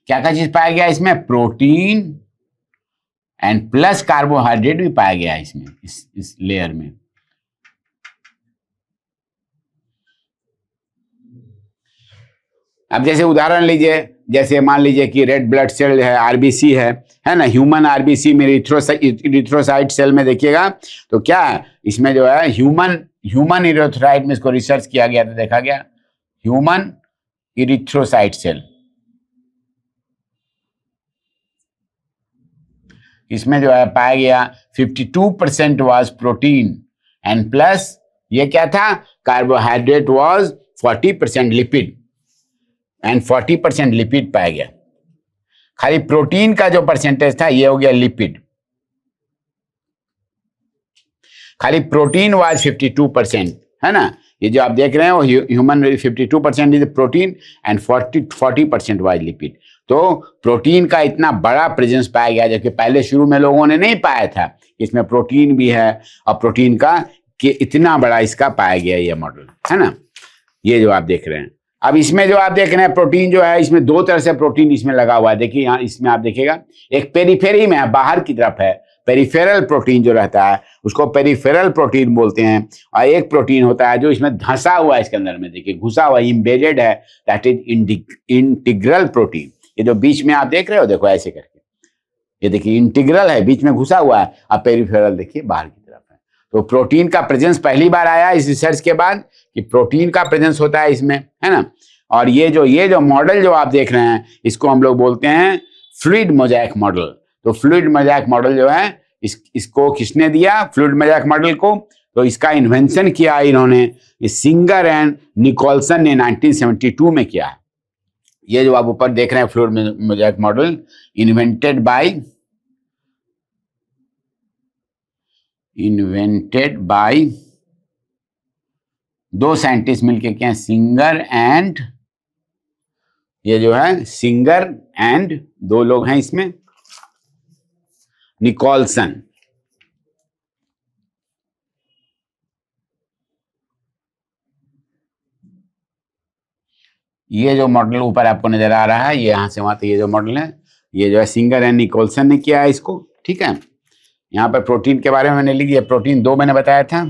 क्या क्या चीज पाया गया इसमें? प्रोटीन एंड प्लस कार्बोहाइड्रेट भी पाया गया है इसमें, इस लेयर में। अब जैसे उदाहरण लीजिए, जैसे मान लीजिए कि रेड ब्लड सेल है, आरबीसी है ना, ह्यूमन आरबीसी में इरिथ्रोसाइट सेल में देखिएगा तो क्या है इसमें जो है ह्यूमन इरिथ्रोसाइट में इसको रिसर्च किया गया तो देखा गया ह्यूमन इरिथ्रोसाइट सेल, इसमें जो है पाया गया 52% वाज प्रोटीन एंड प्लस ये क्या था? Carbohydrate was 40% lipid and 40% lipid पाया गया। खाली प्रोटीन का जो परसेंटेज था ये हो गया लिपिड। खाली प्रोटीन वाज 52%, है ना, ये जो आप देख रहे हैं वो human 52% is protein and 40% was lipid. तो प्रोटीन का इतना बड़ा प्रेजेंस पाया गया, जबकि पहले शुरू में लोगों ने नहीं पाया था इसमें प्रोटीन भी है, और प्रोटीन का कि इतना बड़ा इसका पाया गया ये मॉडल, है ना, ये जो आप देख रहे हैं। अब इसमें जो आप देख रहे हैं प्रोटीन जो है, इसमें दो तरह से प्रोटीन इसमें लगा हुआ है। देखिए यहाँ इसमें आप देखिएगा एक पेरिफेरी में है, बाहर की तरफ है, पेरिफेरल प्रोटीन जो रहता है उसको पेरिफेरल प्रोटीन बोलते हैं। और एक प्रोटीन होता है जो इसमें धंसा हुआ है, इसके अंदर में देखिए घुसा हुआ, इम्बेडेड है, दैट इज इंटीग्रल प्रोटीन। ये जो बीच में आप देख रहे हो, देखो ऐसे करके, ये देखिए इंटीग्रल है, बीच में घुसा हुआ है, और पेरिफेरल देखिए बाहर की तरफ है। तो प्रोटीन का प्रेजेंस पहली बार आया इस रिसर्च के बाद कि प्रोटीन का प्रेजेंस होता है इसमें, है ना। और ये जो मॉडल जो आप देख रहे हैं इसको हम लोग बोलते हैं फ्लूइड मोज़ेक मॉडल। तो फ्लूइड मोज़ेक मॉडल जो है इसको किसने दिया? फ्लूइड मोज़ेक मॉडल को। तो इसका इन्वेंशन किया इन्होंने, सिंगर एंड निकोलसन ने 1972 में किया है। ये जो आप ऊपर देख रहे हैं fluid mosaic model invented by दो साइंटिस्ट मिलके क्या, सिंगर एंड, ये जो है सिंगर एंड दो लोग हैं इसमें, निकोलसन। ये जो मॉडल ऊपर आपको नजर आ रहा है, ये यहां से वहां तक ये जो मॉडल है, ये जो है सिंगर एंड निकोलसन ने किया है इसको। ठीक है, यहाँ पर प्रोटीन के बारे में मैंने लिख दिया, प्रोटीन दो मैंने बताया था,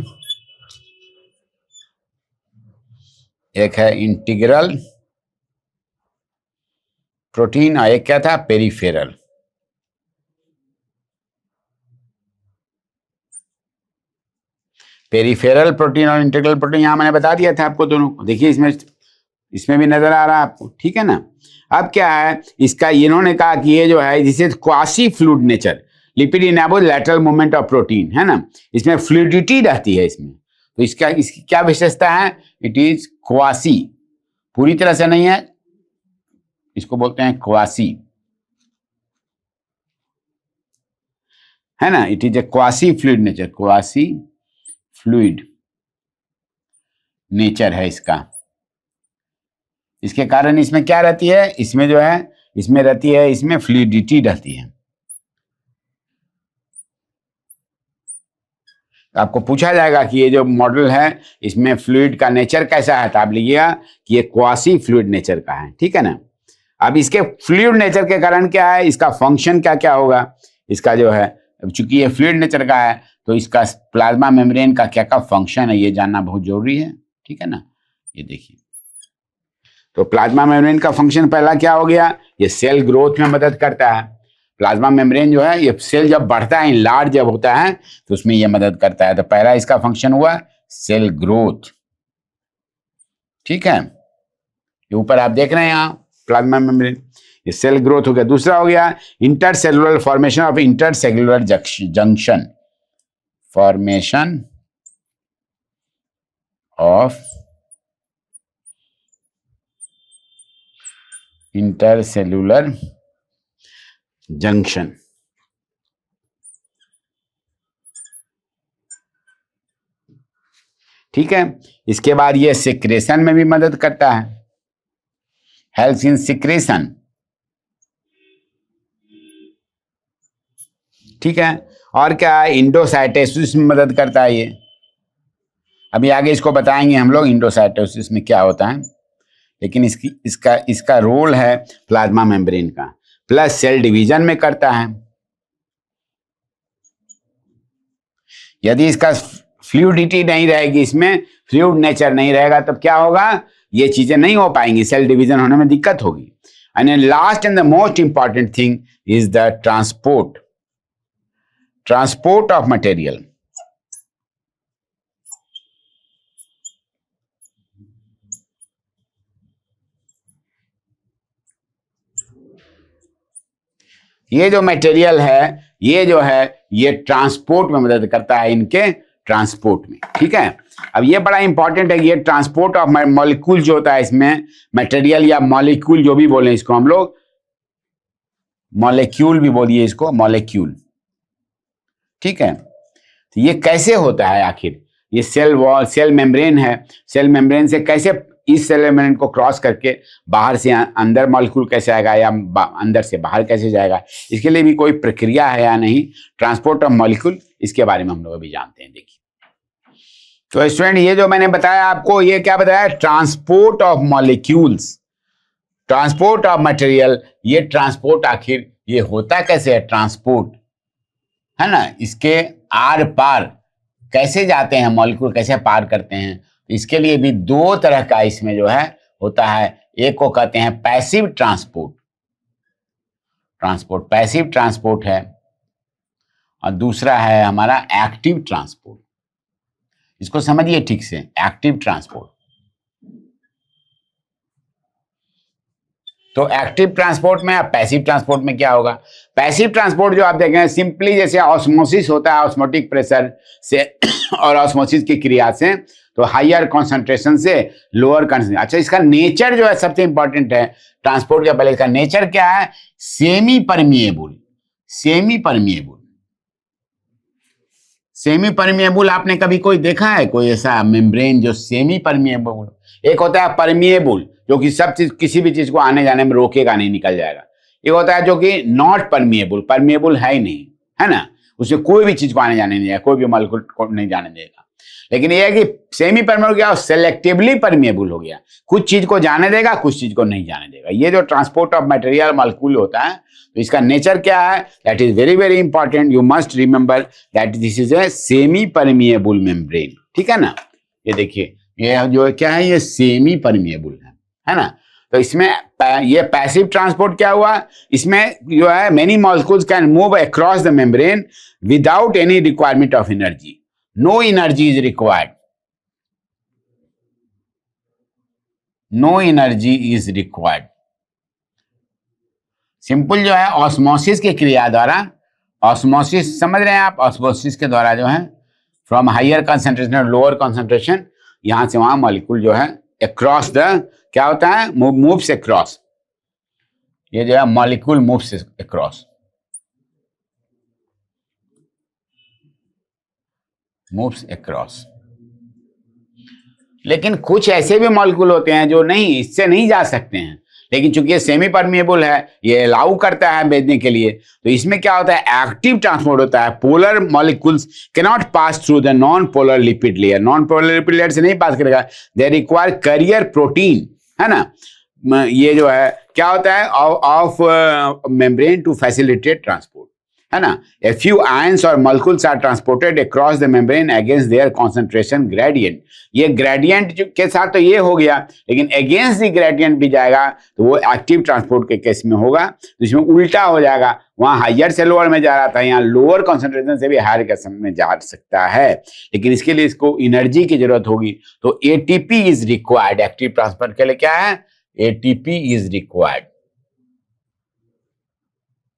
एक है इंटीग्रल प्रोटीन और एक क्या था? पेरिफेरल। पेरिफेरल प्रोटीन और इंटीग्रल प्रोटीन यहां मैंने बता दिया था आपको दोनों को, देखिए इसमें भी नजर आ रहा है आपको, ठीक है ना। अब क्या है इसका, इन्होंने कहा कि ये जो है this is quasi fluid nature, lipid enable lateral movement of protein, है ना, इसमें फ्लूइडिटी रहती है इसमें। तो इसकी क्या विशेषता है? इट इज क्वासी, पूरी तरह से नहीं है, इसको बोलते हैं क्वासी। है ना, it is A quasi fluid nature, quasi fluid nature है इसका। इसके कारण इसमें क्या रहती है, इसमें जो है, इसमें रहती है, इसमें फ्लूइडिटी रहती है। आपको पूछा जाएगा कि ये जो मॉडल है इसमें फ्लूइड का नेचर कैसा है, तो आप लिखिएगा कि ये क्वासी फ्लूइड नेचर का है, ठीक है ना। अब इसके फ्लूइड नेचर के कारण क्या है, इसका फंक्शन क्या क्या होगा, इसका जो है, चूंकि ये फ्लूइड नेचर का है तो इसका प्लाज्मा मेम्ब्रेन का क्या क्या फंक्शन है ये जानना बहुत जरूरी है, ठीक है ना। ये देखिए, तो प्लाज्मा मेम्ब्रेन का फंक्शन पहला क्या हो गया, ये सेल ग्रोथ में मदद करता है। प्लाज्मा मेम्ब्रेन जो है, ये सेल जब बढ़ता है, लार्ज जब होता है तो उसमें ये मदद करता है। तो पहला इसका फंक्शन हुआ सेल ग्रोथ, ठीक है। ये ऊपर आप देख रहे हैं यहाँ प्लाज्मा मेम्ब्रेन, ये सेल ग्रोथ हो गया। दूसरा हो गया intercellular formation of intercellular junction, formation of intercellular junction, ठीक है। इसके बाद ये सिक्रेशन में भी मदद करता है, हेल्प्स इन सिक्रेशन, ठीक है। और क्या है, इंडोसाइटोसिस में मदद करता है ये। अभी आगे इसको बताएंगे हम लोग इंडोसाइटोसिस में क्या होता है, लेकिन इसका रोल है प्लाज्मा मेम्ब्रेन का। प्लस सेल डिवीजन में करता है। यदि इसका फ्लूइडिटी नहीं रहेगी, इसमें फ्लूइड नेचर नहीं रहेगा, तब क्या होगा, ये चीजें नहीं हो पाएंगी, सेल डिवीजन होने में दिक्कत होगी। And last and the most important thing is the transport of material. ये जो मटेरियल है, ये जो है, ये ट्रांसपोर्ट में मदद करता है, इनके ट्रांसपोर्ट में, ठीक है। अब ये बड़ा इंपॉर्टेंट है कि ये ट्रांसपोर्ट ऑफ मॉलिक्यूल जो होता है, इसमें मटेरियल या मॉलिक्यूल जो भी बोले इसको हम लोग, मॉलिक्यूल भी बोलिए इसको, मॉलिक्यूल, ठीक है। तो ये कैसे होता है आखिर, ये सेल वॉल, सेल मेम्ब्रेन है, सेल मेम्ब्रेन से कैसे, इस सेल मेम्ब्रेन को क्रॉस करके बाहर से अंदर मॉलिक्यूल कैसे आएगा, या अंदर से बाहर कैसे जाएगा, इसके लिए भी कोई प्रक्रिया है या नहीं, ट्रांसपोर्ट ऑफ मॉलिक्यूल, इसके बारे में हम लोग अभी जानते हैं। देखिए, तो स्टूडेंट ये जो मैंने बताया आपको, ये क्या बताया, transport of molecules, transport of material. ये ट्रांसपोर्ट आखिर ये होता कैसे है, ट्रांसपोर्ट है ना, इसके आर पार कैसे जाते हैं मॉलिक्यूल, कैसे पार करते हैं, इसके लिए भी दो तरह का इसमें जो है होता है। एक को कहते हैं पैसिव ट्रांसपोर्ट, पैसिव ट्रांसपोर्ट है, और दूसरा है हमारा एक्टिव ट्रांसपोर्ट। इसको समझिए ठीक से, एक्टिव ट्रांसपोर्ट। तो एक्टिव ट्रांसपोर्ट में, पैसिव ट्रांसपोर्ट में क्या होगा, पैसिव ट्रांसपोर्ट जो आप देखें, सिंपली जैसे ऑस्मोसिस होता है, ऑस्मोटिक प्रेशर से और ऑस्मोसिस की क्रिया से, तो हायर कॉन्सेंट्रेशन से लोअर कॉन्सेंट्रेशन। अच्छा, इसका नेचर जो है सबसे इंपॉर्टेंट है ट्रांसपोर्ट के पहले, इसका नेचर क्या है, semi permeable. Semi permeable, semi permeable आपने कभी कोई देखा है, कोई ऐसा मेम्ब्रेन जो सेमी परमिएबल? एक होता है परमिएबल, जो कि सब चीज, किसी भी चीज को आने जाने में रोकेगा नहीं, निकल जाएगा। एक होता है जो कि नॉट परमिएबल, परमिएबल है ही नहीं, है ना, उससे कोई भी चीज को आने जाने नहीं देगा, कोई भी मॉलिक्यूल को नहीं जाने देगा। लेकिन यह है कि सेमी परमिएबल क्या, सेलेक्टिवली परमिएबल हो गया, कुछ चीज को जाने देगा, कुछ चीज को नहीं जाने देगा। ये जो ट्रांसपोर्ट ऑफ मटेरियल मॉलिक्यूल होता है, तो इसका नेचर क्या है, that is very very important, you must remember that this is a semi permeable membrane, ठीक है ना। ये देखिए, ये जो क्या है, ये सेमी परमिएबल है ना। तो इसमें ये पैसिव ट्रांसपोर्ट क्या हुआ, इसमें जो है many molecules can move across the membrane without any requirement of energy, no energy is required, no energy is required. Simple जो है ऑस्मोसिस की क्रिया द्वारा, ऑस्मोसिस समझ रहे हैं आप, ऑस्मोसिस के द्वारा जो है फ्रॉम हायर कंसंट्रेशन और लोअर कंसंट्रेशन, यहां से वहां मॉलिक्यूल जो है अक्रॉस द, क्या होता है, मूव्स अक्रॉस, ये जो है molecule moves across. Moves across. लेकिन कुछ ऐसे भी मॉलिक्यूल होते हैं जो नहीं, इससे नहीं जा सकते हैं, लेकिन चूंकि ये सेमी परमिएबल है, ये अलाउ करता है भेजने के लिए, तो इसमें क्या होता है, एक्टिव ट्रांसपोर्ट होता है। Polar molecules can not pass through the non polar lipid layer, non polar lipid layer से नहीं पास करेगा। दे रिक्वायर कैरियर प्रोटीन, है ना। ये जो है क्या होता है, of membrane to facilitate transport, है ना। ए फ्यू आयंस और molecules are transported across the membrane against their concentration gradient. ये ग्रेडियंट के साथ तो ये हो गया, लेकिन अगेंस्ट द ग्रेडियंट भी जाएगा तो वो एक्टिव ट्रांसपोर्ट के केस में होगा, तो इसमें उल्टा हो जाएगा। वहां हायर से लोअर में जा रहा था, यहाँ लोअर कॉन्सेंट्रेशन से भी हायर कंसेंट्रेशन में जा सकता है, लेकिन इसके लिए इसको एनर्जी की जरूरत होगी। तो ATP is required, active transfer के लिए क्या है, ATP is required.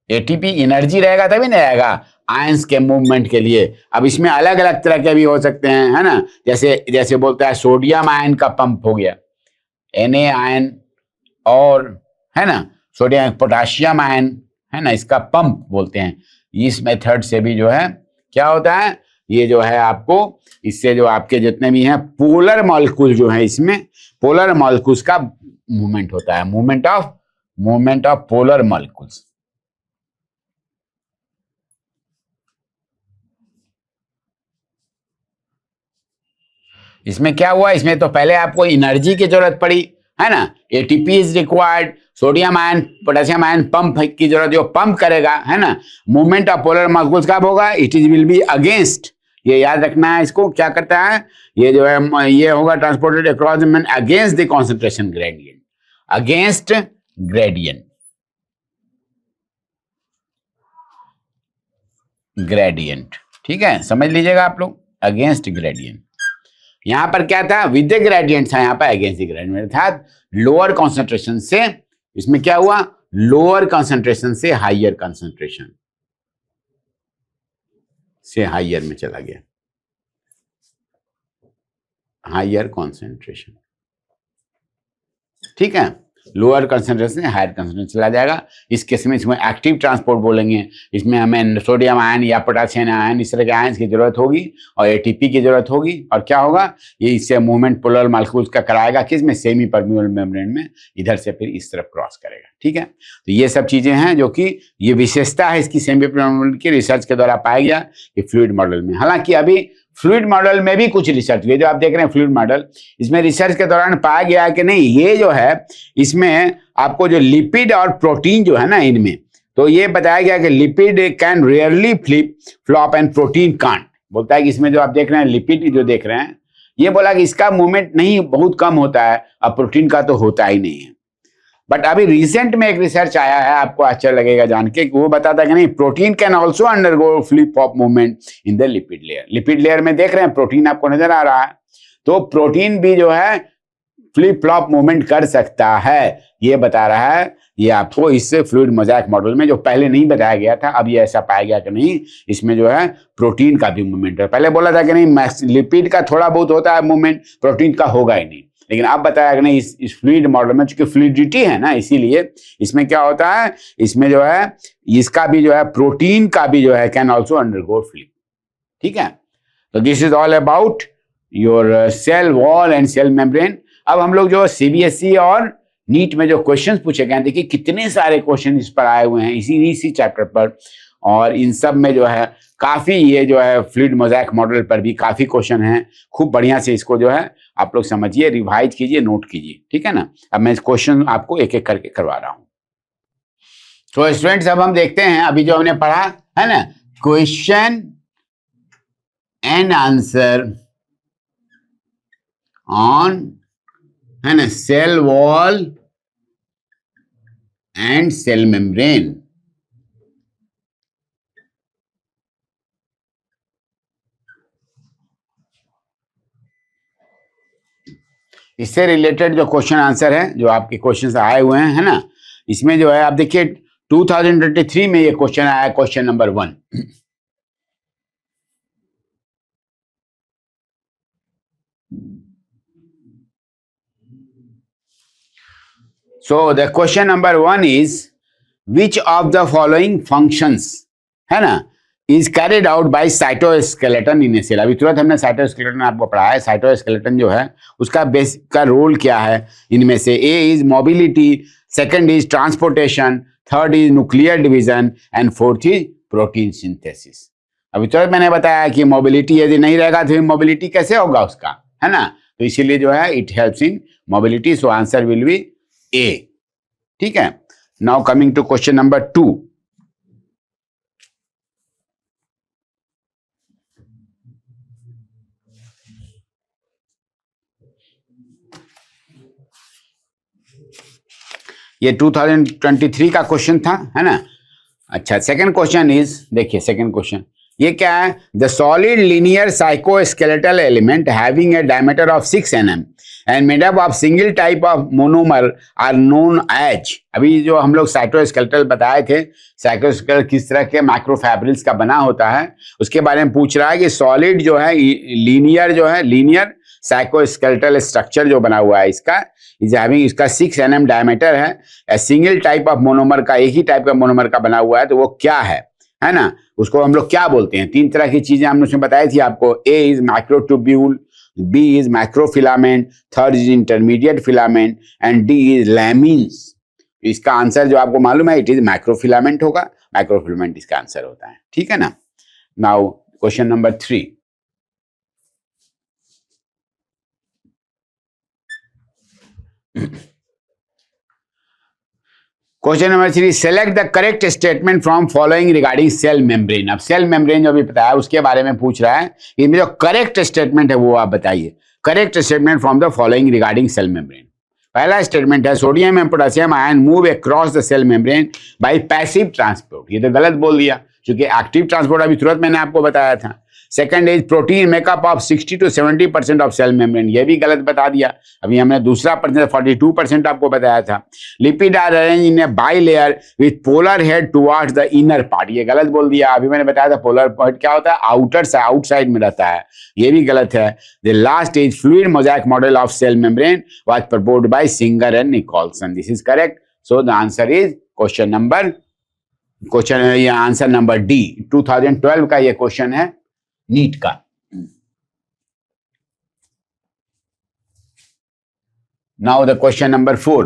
ATP energy रहेगा तभी नहीं रहेगा आयंस के मूवमेंट के लिए। अब इसमें अलग अलग तरह के भी हो सकते हैं, है ना। जैसे बोलता है सोडियम आयन का पंप हो गया, Na आयन, और है ना सोडियम पोटाशियम आयन, है ना, इसका पंप बोलते हैं। इस मेथड से भी जो है क्या होता है, ये जो है आपको इससे जो आपके जितने भी हैं पोलर मॉलिक्यूल जो है, इसमें पोलर मॉलिक्यूल्स का मूवमेंट होता है, मूवमेंट ऑफ पोलर मॉलिक्यूल्स। इसमें क्या हुआ, इसमें तो पहले आपको एनर्जी की जरूरत पड़ी, है ना। ATP is required, sodium ion potassium ion pump की जरूरत, जो पंप करेगा, है ना। मूवमेंट ऑफ पोलर मॉलिक्यूल्स कब होगा, it is will be against, ये याद रखना है इसको, क्या करता है ये जो है, ये होगा transported across the against the concentration gradient, against gradient, ठीक है, समझ लीजिएगा आप लोग, अगेंस्ट ग्रेडियंट। यहां पर क्या था, विद द ग्रेडियंट था, यहां पर अगेंस्ट द ग्रेडियंट था। लोअर कॉन्सेंट्रेशन से, इसमें क्या हुआ, लोअर कॉन्सेंट्रेशन से हायर कॉन्सेंट्रेशन से हायर में चला गया, हायर कॉन्सेंट्रेशन, ठीक है। लोअर कंसंट्रेशन से हायर कंसंट्रेशन चला जाएगा। इस केस में इसमें एक्टिव ट्रांसपोर्ट बोलेंगे, इसमें हमें सोडियम आयन या पोटेशियम आयन इस तरह के आयन की जरूरत होगी और एटीपी की जरूरत होगी, और क्या होगा, ये इससे मूवमेंट पोलर मॉलिक्यूल्स का कराएगा, किस में, सेमी परमिएबल मेम्ब्रेन में, इधर से फिर इस तरफ क्रॉस करेगा, ठीक है। तो ये सब चीजें हैं जो कि ये विशेषता है इसकी सेमी परमिएबल की, रिसर्च के द्वारा पाया गया कि फ्लूइड मॉडल में। हालांकि अभी फ्लूइड मॉडल में भी कुछ रिसर्च हुई, जो आप देख रहे हैं फ्लूइड मॉडल, इसमें रिसर्च के दौरान पाया गया कि नहीं, ये जो है इसमें आपको जो लिपिड और प्रोटीन जो है ना, इनमें तो ये बताया गया कि lipid can rarely flop and protein can't. बोलता है कि इसमें जो आप देख रहे हैं लिपिड जो देख रहे हैं, ये बोला कि इसका मूवमेंट नहीं, बहुत कम होता है, और प्रोटीन का तो होता ही नहीं है। बट अभी रिसेंट में एक रिसर्च आया है, आपको आश्चर्य लगेगा जान के, कि वो बताता है कि नहीं, protein can also undergo flip flop movement in the lipid layer. Lipid layer में देख रहे हैं प्रोटीन आपको नजर आ रहा है, तो प्रोटीन भी जो है फ्लिप फ्लॉप मूवमेंट कर सकता है, ये बता रहा है ये आपको इससे फ्लूइड मोज़ेक मॉडल में, जो पहले नहीं बताया गया था, अब ये ऐसा पाया गया कि नहीं, इसमें जो है प्रोटीन का भी मूवमेंट है। पहले बोला था कि नहीं, लिपिड का थोड़ा बहुत होता है मूवमेंट, प्रोटीन का होगा ही नहीं, लेकिन अब बताया कि नहीं, इस फ्लूइड मॉडल में चूंकि फ्लूइडिटी है ना, इसीलिए इसमें क्या होता है, इसमें जो है इसका भी जो है प्रोटीन का भी जो है कैन ऑल्सो अंडरगो फ्लिप, ठीक है। तो this is all about your cell wall and cell membrane. अब हम लोग जो सीबीएसई और नीट में जो क्वेश्चंस पूछे गए, देखिए कितने सारे क्वेश्चन इस पर आए हुए हैं इसी चैप्टर पर, और इन सब में जो है काफी ये जो है फ्लूइड मोज़ेक मॉडल पर भी काफी क्वेश्चन हैं। खूब बढ़िया से इसको जो है आप लोग समझिए, रिवाइज कीजिए, नोट कीजिए, ठीक है ना। अब मैं इस क्वेश्चन आपको एक एक करके करवा रहा हूं। तो स्टूडेंट्स अब हम देखते हैं, अभी जो हमने पढ़ा है ना, क्वेश्चन एंड आंसर ऑन, है ना, cell wall and cell membrane. इससे रिलेटेड जो क्वेश्चन आंसर है, जो आपके क्वेश्चंस आए हुए हैं, है ना, इसमें जो है आप देखिए 2023 में ये क्वेश्चन आया, question number 1। So the question number 1 is which of the following functions, है ना, is carried out by cytoskeleton in a cell. अभी तुरंत हमने साइटोस्केलेटन आपको पढ़ा है। साइटोस्केलेटन जो है उसका बेसिक का रोल क्या है इनमें से? A is mobility, second is transportation, third is nuclear division and fourth is protein synthesis. अभी तुरंत मैंने बताया कि मोबिलिटी यदि नहीं रहेगा तो मोबिलिटी कैसे होगा उसका, है ना? तो इसीलिए जो है it helps in mobility, so answer will be A. ठीक है, now coming to question number 2। ये 2023 का क्वेश्चन था, है ना? अच्छा, सेकंड क्वेश्चन इज, देखिए सेकंड क्वेश्चन ये क्या है? The solid linear cytoskeletal element having a diameter of 6 nm and made up of single type of monomer are known as. अभी जो हम लोग साइटोस्केलेटल बताए थे, साइटोस्केलेटल किस तरह के माइक्रोफैब्रिल्स का बना होता है उसके बारे में पूछ रहा है कि सॉलिड जो है लीनियर साइकोस्केलेटल स्ट्रक्चर जो बना हुआ है इसका इज हैविंग, इसका 6 nm डायमीटर है, सिंगल टाइप ऑफ मोनोमर का, एक ही टाइप का मोनोमर का बना हुआ है, तो वो क्या है ना? उसको हम लोग क्या बोलते हैं? 3 तरह की चीजें हमने उसमें बताई थी आपको। A is microtubule, B is microfilament, third is intermediate filament and D is lamins. इसका आंसर जो आपको मालूम है इट इज माइक्रोफिलामेंट होगा, माइक्रोफिलामेंट इसका आंसर होता है। ठीक है ना? Now question number 3। Question number 3, select the correct statement from following regarding cell membrane. अब सेल मेम्ब्रेन जो भी बताया उसके बारे में पूछ रहा है, इसमें जो करेक्ट स्टेटमेंट है वो आप बताइए। Correct statement from the following regarding cell membrane. पहला स्टेटमेंट है sodium and potassium ion move across the cell membrane by passive transport. ये तो गलत बोल दिया क्योंकि एक्टिव ट्रांसपोर्ट अभी तुरंत मैंने आपको बताया था। Second is protein makeup of 60 to 70% of cell membrane, ये भी गलत बता दिया। अभी हमने दूसरा परसेंट 42% आपको बताया था। Lipid are arrange in a bilayer with polar head towards the inner part, ये गलत बोल दिया। अभी मैंने बताया था पोलर हेड क्या होता है? आउटसाइड में रहता है, ये भी गलत है। The last is fluid mosaic model of cell membrane was proposed by Singer and Nicolson. This is correct, so the answer is ये आंसर नंबर डी। 2012 का ये क्वेश्चन है नीट का। Now the question number 4।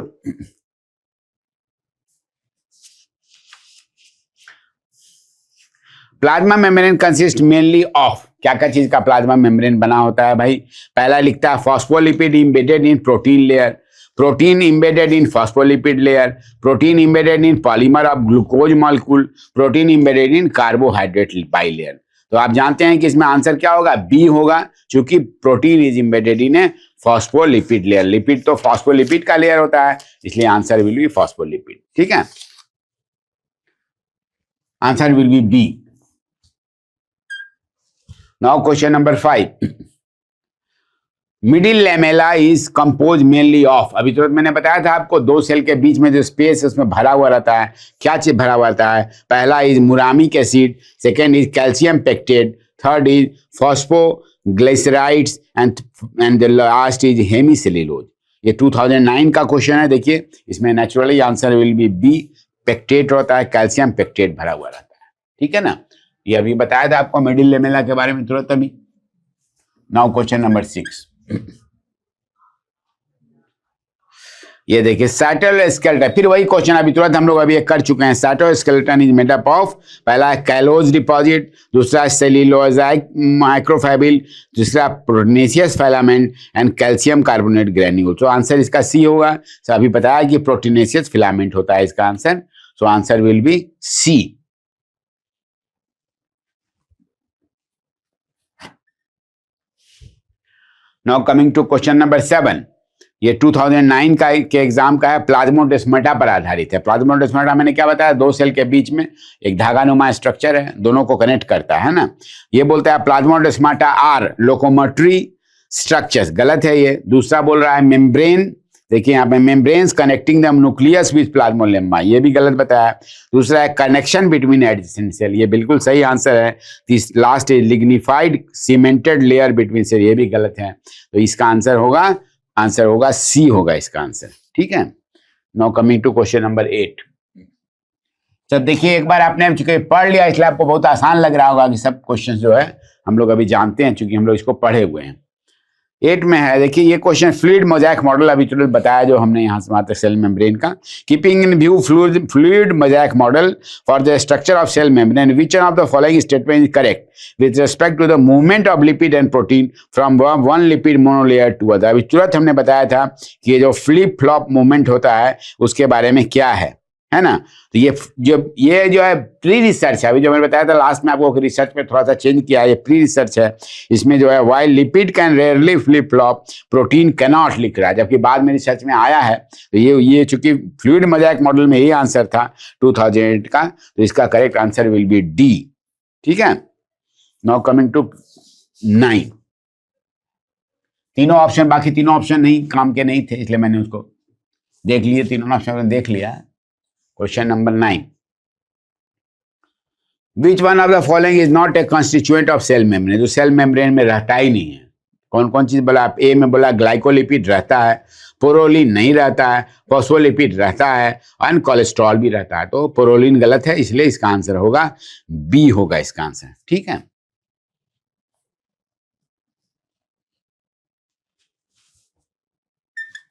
Plasma membrane consist mainly of, क्या क्या चीज का प्लाज्मा मेम्ब्रेन बना होता है भाई? पहला लिखता है phospholipid embedded in protein layer, protein embedded in phospholipid layer, protein embedded in polymer of glucose molecule, protein embedded in carbohydrate by layer. तो आप जानते हैं कि इसमें आंसर क्या होगा? बी होगा, क्योंकि protein is embedded in a phospholipid layer. Lipid तो फॉस्फोलिपिड का लेयर होता है, इसलिए आंसर विल बी फॉस्फोलिपिड। ठीक है, answer will be B. Now question number 5। Middle lamella is compose mainly of, अभी तो मैंने बताया था आपको 2 सेल के बीच में जो स्पेस उसमें भरा हुआ रहता है, क्या चीज भरा हुआ रहता है? पहला is muramic acid, second is calcium pectate, third is phosphoglycerides and the last is hemicellulose. ये 2009 का क्वेश्चन है। देखिए इसमें naturally answer will be B, pectate होता है, कैल्शियम पेक्टेट भरा हुआ रहता है। ठीक है ना? ये अभी बताया था आपको मिडिल लेमेला के बारे में तुरंत अभी। Now question number 6। ये देखिए साइटोस्केलेटन, फिर वही क्वेश्चन अभी तुरंत हम लोग अभी कर चुके हैं। Cytoskeleton is made up of, पहला कैलोज डिपॉजिट, दूसरा सेल्यूलोजाइक माइक्रोफैबिल, दूसरा proteinaceous filament and calcium carbonate granule. तो आंसर इसका सी होगा। तो अभी बताया कि प्रोटीनेशियस फिलामेंट होता है इसका answer, so answer will be C. Now coming to question number 7। ये 2009 का के एग्जाम का है, प्लाज्मोडेस्माटा पर आधारित है। प्लाज्मोडेस्माटा मैंने क्या बताया? 2 सेल के बीच में एक धागानुमा स्ट्रक्चर है, दोनों को कनेक्ट करता है ना। ये बोलता है प्लाज्मोडेस्माटा आर लोकोमोटरी स्ट्रक्चर्स, गलत है ये। दूसरा बोल रहा है मेम्ब्रेन, देखिए यहाँ पे membranes connecting the nucleus with plasmalemma, ये भी गलत बताया। दूसरा है कनेक्शन बिटवीन एडजेसेंट सेल, ये बिल्कुल सही आंसर है। Last is lignified cemented layer between cell, ये भी गलत है। तो इसका आंसर होगा सी होगा इसका आंसर। ठीक है, now coming to question number 8। तो देखिए एक बार आपने चूंकि पढ़ लिया इसलिए आपको बहुत आसान लग रहा होगा कि सब क्वेश्चन जो है हम लोग अभी जानते हैं, चूंकि हम लोग इसको पढ़े हुए हैं। 8 में है, देखिए ये क्वेश्चन फ्लूइड मोज़ेक मॉडल अभी तुरंत बताया जो हमने यहाँ से वहाँ तक सेल मेम्ब्रेन का। Keeping in view fluid mosaic model for the structure of cell membrane, which of the following statement is correct with respect to the movement of lipid and protein from one lipid monolayer to other. अभी तुरंत हमने बताया था कि ये जो फ्लिप फ्लॉप मूवमेंट होता है उसके बारे में क्या है ना। तो ये जो है प्री रिसर्च है, अभी जो मैंने बताया था लास्ट में आपको रिसर्च में थोड़ा सा चेंज किया है, ये प्री रिसर्च है। इसमें जो है while lipid can rarely flip flop protein can not लिख रहा है, जबकि बाद में रिसर्च में आया है। तो ये चूंकि फ्लूइड मोज़ेक मॉडल में यही आंसर था 2008 का, तो इसका correct answer will B D. ठीक है, नाउ कमिंग टू 9। तीनों ऑप्शन, बाकी तीनों ऑप्शन नहीं काम के नहीं थे इसलिए मैंने उसको देख लिए, तीनों ऑप्शन देख लिया। Question number 9, which one of the following is not a constituent of cell membrane, जो सेल मेम्ब्रेन में रहता ही नहीं है। कौन कौन चीज बोला आप? ए में बोला ग्लाइकोलिपिड रहता है, पोरोलिन नहीं रहता है, फॉस्फोलिपिड रहता है, और कोलेस्ट्रॉल भी रहता है। तो पोरोलिन गलत है, इसलिए इसका आंसर होगा बी होगा इसका आंसर। ठीक है,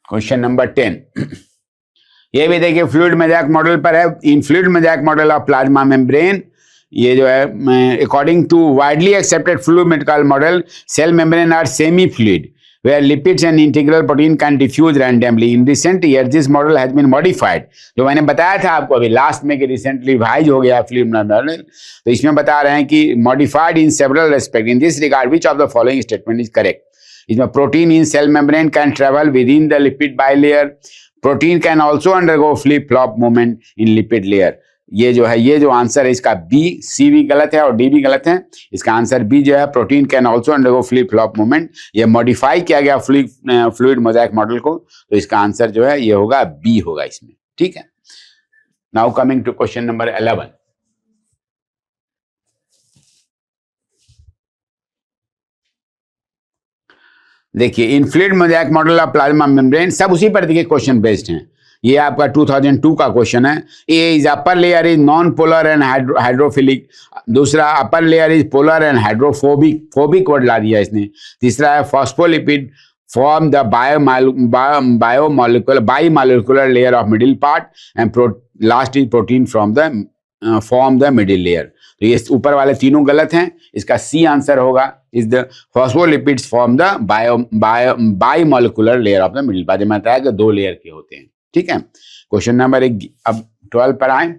क्वेश्चन नंबर 10, ये भी देखिए फ्लूइड मोज़ेक मॉडल पर है। In fluid mosaic model of plasma membrane, ये जो है according to widely accepted fluid medical model, cell membrane are semi fluid where lipids and integral protein can diffuse randomly. In recent years, this model has been modified. जो मैंने बताया था आपको अभी लास्ट में कि रिसेंटली रिवाइज हो गया फ्लूइड मॉडल, तो इसमें बता रहे हैं कि modified in several respects. In this regard, which of the following statement is correct? इसमें protein in cell membrane can travel within the lipid bilayer, protein can also undergo flip flop movement in lipid layer. ये जो आंसर है इसका बी, सी भी गलत है और डी भी गलत है। इसका आंसर बी जो है protein can also undergo flip flop movement, ये मॉडिफाई किया गया फ्लूइड मोज़ेक मॉडल को, तो इसका आंसर जो है ये होगा बी होगा इसमें। ठीक है, now coming to question number 11, देखिए in fluid mosaic model of plasma membrane, सब उसी पर देखिए क्वेश्चन बेस्ड हैं। ये आपका 2002 का क्वेश्चन है। A is upper layer is non polar and hydrophilic, दूसरा upper layer is polar and hydrophobic, phobic word ला दिया इसने। तीसरा है phospholipid form the biomolecular layer of middle part, and last is protein from the form the middle layer. तो ये ऊपर वाले तीनों गलत हैं, इसका सी आंसर होगा is the phospholipids form the biomolecular layer of the middle part. मैंने बताया कि 2 लेयर के होते हैं। ठीक है, क्वेश्चन नंबर 12 पर आए।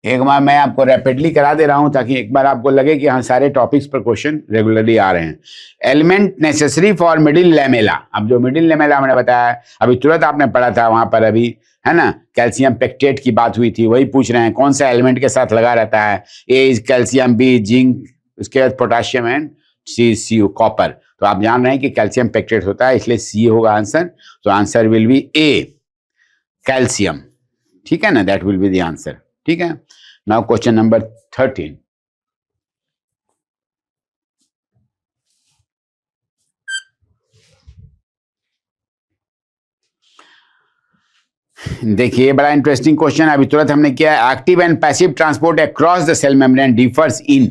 एक बार मैं आपको रैपिडली करा दे रहा हूं ताकि एक बार आपको लगे कि हाँ सारे टॉपिक्स पर क्वेश्चन रेगुलरली आ रहे हैं। Element necessary for middle lamella, अब जो मिडिल लेमेला मैंने बताया अभी तुरंत आपने पढ़ा था वहां पर अभी, है ना, कैल्शियम पेक्टेट की बात हुई थी, वही पूछ रहे हैं कौन सा एलिमेंट के साथ लगा रहता है। A is calcium, B zinc, उसके बाद पोटाशियम एंड सी कॉपर। तो आप जान रहे हैं कि कैल्शियम पेक्टेट होता है, इसलिए सी होगा आंसर। तो answer will be A calcium. ठीक है ना, that will be the answer. ठीक है, नाउ क्वेश्चन नंबर 13, देखिए बड़ा इंटरेस्टिंग क्वेश्चन अभी तुरंत हमने किया। Active and passive transport across the cell membrane differs in,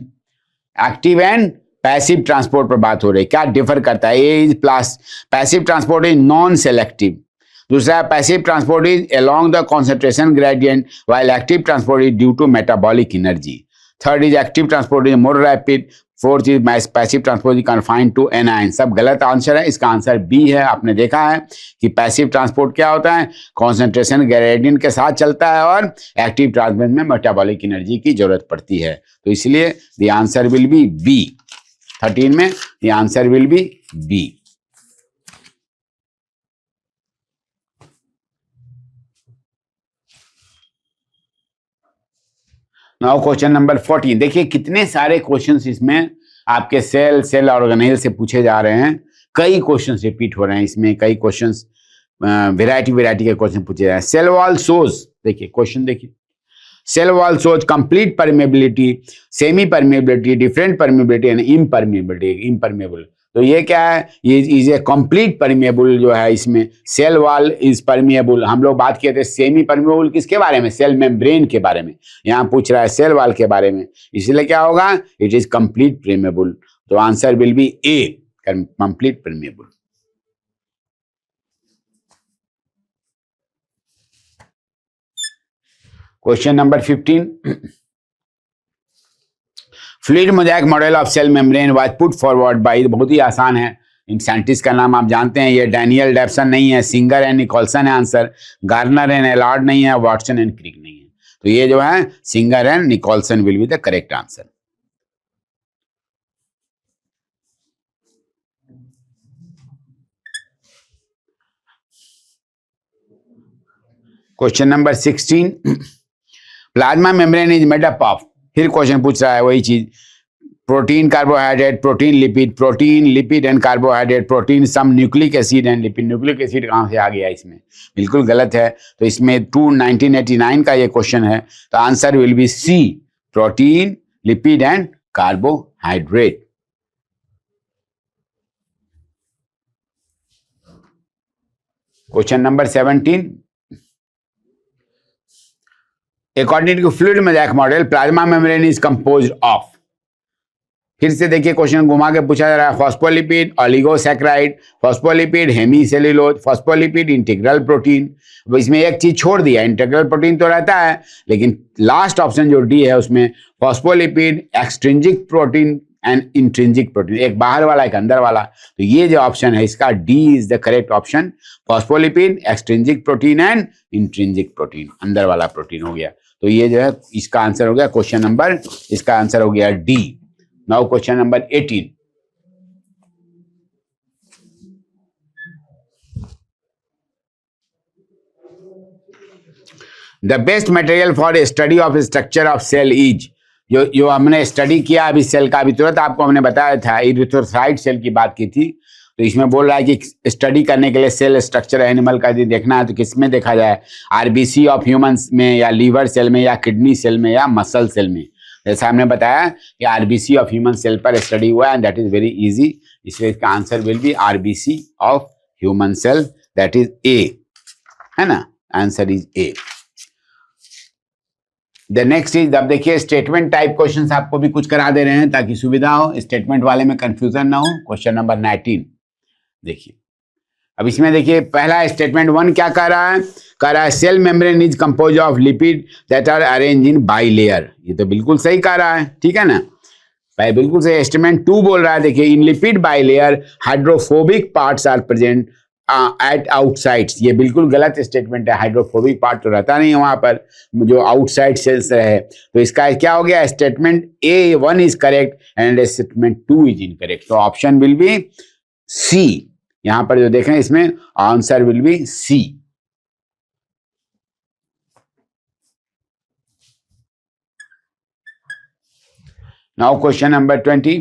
active and passive transport पर बात हो रही है, क्या डिफर करता है? A is plus passive transport is non selective, दूसरा passive transport is along the concentration gradient while active transport is due to metabolic energy, third is active transport is more rapid, fourth is passive transport is confined to anion. सब गलत आंसर है, इसका आंसर बी है। आपने देखा है कि पैसिव ट्रांसपोर्ट क्या होता है, कॉन्सेंट्रेशन ग्रेडियंट के साथ चलता है, और एक्टिव ट्रांसपोर्ट में मेटाबॉलिक एनर्जी की जरूरत पड़ती है। तो इसलिए the answer will be B. 13 में the answer will be B. Now question number 14, देखिए कितने सारे क्वेश्चंस इसमें आपके सेल ऑर्गेनेल से पूछे जा रहे हैं। कई क्वेश्चंस रिपीट हो रहे हैं इसमें, कई क्वेश्चंस वैरायटी के क्वेश्चन पूछे जा रहे हैं। सेल वॉल शोज, देखिए क्वेश्चन देखिए, cell wall shows complete permeability, semi permeability, different permeability and impermeable. तो ये क्या है, ये इज ए कंप्लीट परमिएबल जो है, इसमें सेल वॉल इज परमिएबल। हम लोग बात किए थे सेमी परमिएबल किसके बारे में, सेल मेम्ब्रेन के बारे में, यहाँ पूछ रहा है सेल वॉल के बारे में, इसलिए क्या होगा, इट इज कंप्लीट परमिएबल। तो answer will be A, complete permeable. Question number 15, fluid mosaic model of cell membrane was put forward by, बहुत ही आसान है, इन साइंटिस्ट का नाम आप जानते हैं, ये डैनियल डेप्सन नहीं है, सिंगर एंड निकोलसन है आंसर, गार्नर एंड एलार्ड नहीं है, वाटसन एंड क्रिक नहीं है। तो ये जो है Singer and Nicolson will be the correct answer. Question number 16, plasma membrane is made up of, फिर क्वेश्चन पूछ रहा है वही चीज, protein carbohydrate, protein lipid and carbohydrate, protein some nucleic acid and lipid. Nucleic acid कहाँ से आ गया इसमें, बिल्कुल गलत है। तो इसमें 1989 का ये क्वेश्चन है, तो answer will be C, protein lipid and carbohydrate. Question number 17, according to fluid mosaic model plasma membrane is composed of, फिर से देखिए क्वेश्चन घुमा के पूछा जा रहा है, phospholipid, oligosaccharide, phospholipid, hemicellulose, phospholipid, integral protein. अब इसमें एक चीज छोड़ दिया, इंटीग्रल प्रोटीन तो रहता है, लेकिन लास्ट ऑप्शन जो डी है उसमें phospholipid, extrinsic protein and intrinsic protein, एक बाहर वाला एक अंदर वाला। तो ये जो ऑप्शन है इसका D is the correct option, phospholipid, extrinsic protein and intrinsic protein, अंदर वाला प्रोटीन हो गया। तो ये जो है इसका आंसर हो गया क्वेश्चन नंबर, इसका आंसर हो गया D. Now question number 18, the best material for study of structure of cell is, जो हमने स्टडी किया अभी सेल का, अभी तुरंत आपको हमने बताया था, इरिथ्रोसाइट सेल की बात की थी। तो इसमें बोल रहा है कि स्टडी करने के लिए सेल स्ट्रक्चर एनिमल का यदि देखना है तो किसमें देखा जाए, आरबीसी ऑफ ह्यूमंस में, या लीवर सेल में, या किडनी सेल में, या मसल सेल में। जैसा हमने बताया कि आरबीसी ऑफ ह्यूमन सेल पर स्टडी हुआ है, दैट इज वेरी इजी, इसलिए इसका answer will be RBC of human cell, that is A, है ना, answer is A. The next is, अब देखिए स्टेटमेंट टाइप क्वेश्चन आपको भी कुछ करा दे रहे हैं ताकि सुविधा हो, स्टेटमेंट वाले में कंफ्यूजन ना हो। क्वेश्चन नंबर 19 देखिए, अब इसमें देखिए पहला स्टेटमेंट 1 क्या कह रहा है, cell membrane is compose of lipid that are arrange in bilayer, ये तो बिल्कुल सही कह रहा है, ठीक है ना, भाई बिल्कुल सही। स्टेटमेंट 2 बोल रहा है, देखिए in lipid bilayer hydrophobic parts are present at outsides, ये बिल्कुल गलत स्टेटमेंट है, हाइड्रोफोबिक पार्ट तो रहता नहीं है वहां पर, जो आउटसाइड सेल्स है। तो इसका क्या हो गया, statement A1 is correct and statement 2 is incorrect. तो ऑप्शन विल बी सी, यहां पर जो देखें इसमें answer will be C. Now question number 20,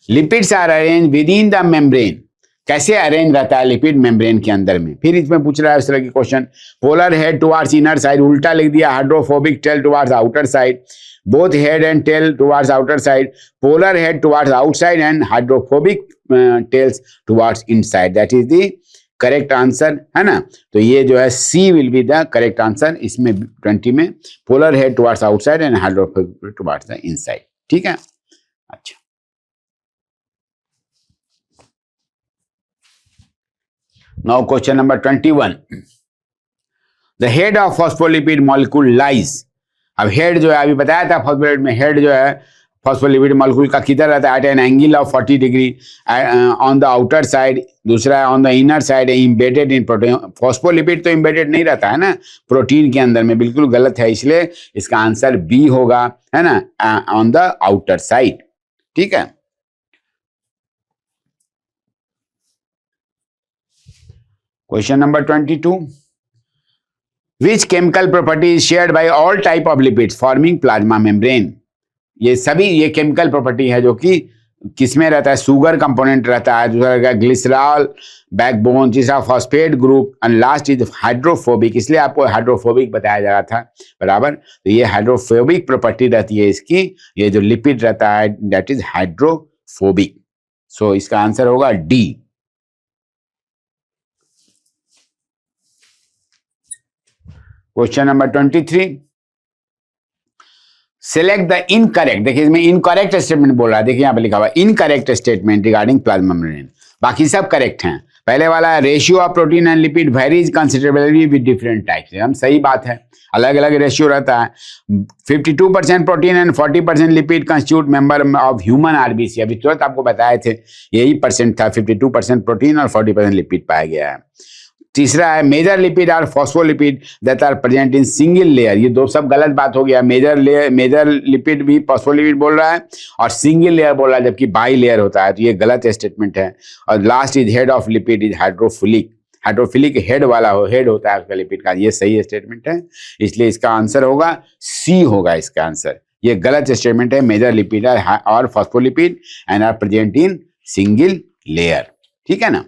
lipids are arrange within the membrane, कैसे अरेंज रहता है लिपिड मेम्ब्रेन के अंदर में। फिर इसमें पूछ रहा है इस तरह की question, polar head towards inner side, उल्टा लिख दिया, hydrophobic tail towards outer side, both head and tail towards outer side, polar head towards outside and hydrophobic tails towards inside, that is the correct answer, है ना। तो ये जो है C will be the correct answer इसमें 20 में, polar head towards outside and hydrophobic towards the inside, ठीक है। अच्छा, now question number 21, the head of phospholipid molecule lies, अब हेड जो है अभी बताया था फॉस्फोलिपिड में, हेड जो है फॉस्फोलिपिड मॉलिक्यूल का किधर रहता है, at an angle of 40 degree on the outer side, दूसरा है on the inner side, embedded in protein. Phospholipid तो इम्बेडेड नहीं रहता है ना प्रोटीन के अंदर में, बिल्कुल गलत है, इसलिए इसका आंसर बी होगा, है ना, ऑन द आउटर साइड, ठीक है। Question number 22, which chemical property is shared by all type of lipids forming plasma membrane, ये सभी ये केमिकल प्रॉपर्टी है जो कि किसमें रहता है, सुगर कंपोनेंट रहता है, दूसरा ग्लिसरॉल बैकबोन, तीसरा phosphate group and last is hydrophobic, इसलिए आपको हाइड्रोफोबिक बताया जा रहा था, बराबर। तो ये हाइड्रोफोबिक प्रॉपर्टी रहती है इसकी, ये जो लिपिड रहता है दैट इज हाइड्रोफोबिक। सो इसका आंसर होगा D. Question number 23, select the incorrect, देखिए इसमें इनकरेक्ट स्टेटमेंट बोल रहा है, देखिए यहां पे लिखा हुआ incorrect statement regarding plasma membrane, बाकी सब करेक्ट हैं। पहले वाला है ratio of protein and lipid varies considerably with different types, हम सही बात है, अलग अलग रेशियो रहता है। 52% protein and 40% lipid constitute member of human RBC, अभी तुरंत आपको बताए थे यही परसेंट था, 52% प्रोटीन और 40% लिपिड पाया गया है। तीसरा है मेजर लिपिड और phospholipid that are present in single layer, ये दो सब गलत बात हो गया, मेजर लिपिड भी फॉस्फोलिपिड बोल रहा है और सिंगल लेयर बोल रहा है जबकि बाई लेयर होता है, तो ये गलत स्टेटमेंट है। और last is head of lipid is hydrophilic head वाला हेड होता है उसका लिपिड का, ये सही स्टेटमेंट है, इसलिए इसका आंसर होगा सी होगा इसका आंसर। ये गलत स्टेटमेंट है, मेजर लिपिड और phospholipid and are present in single layer, ठीक है ना।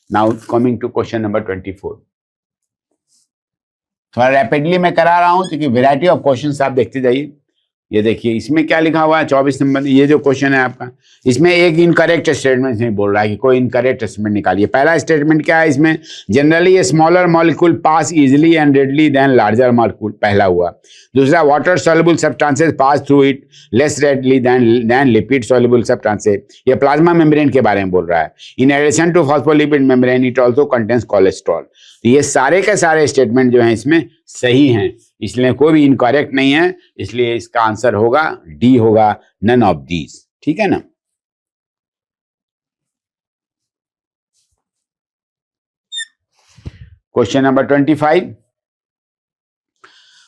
Now coming to question number 24, थोड़ा रैपिडली मैं करा रहा हूं क्योंकि वैरायटी ऑफ क्वेश्चंस आप देखते जाइए। ये देखिए इसमें क्या लिखा हुआ है 24 नंबर, ये जो क्वेश्चन है आपका, इसमें एक इनकरेक्ट स्टेटमेंट नहीं बोल रहा है कि कोई इनकरेक्ट स्टेटमेंट निकालिए। पहला स्टेटमेंट क्या है इसमें, generally smaller molecule pass easily and readily than larger molecule, पहला हुआ। दूसरा water soluble substances pass through it less readily than lipid soluble substances, ये प्लाज्मा मेम्ब्रेन के बारे में बोल रहा है। In addition to phospholipid membrane it also contains cholesterol, तो ये सारे के सारे स्टेटमेंट जो है इसमें सही हैं, इसलिए कोई भी इनकरेक्ट नहीं है, इसलिए इसका आंसर होगा डी होगा, नन ऑफ दीज, ठीक है ना। Question number 25,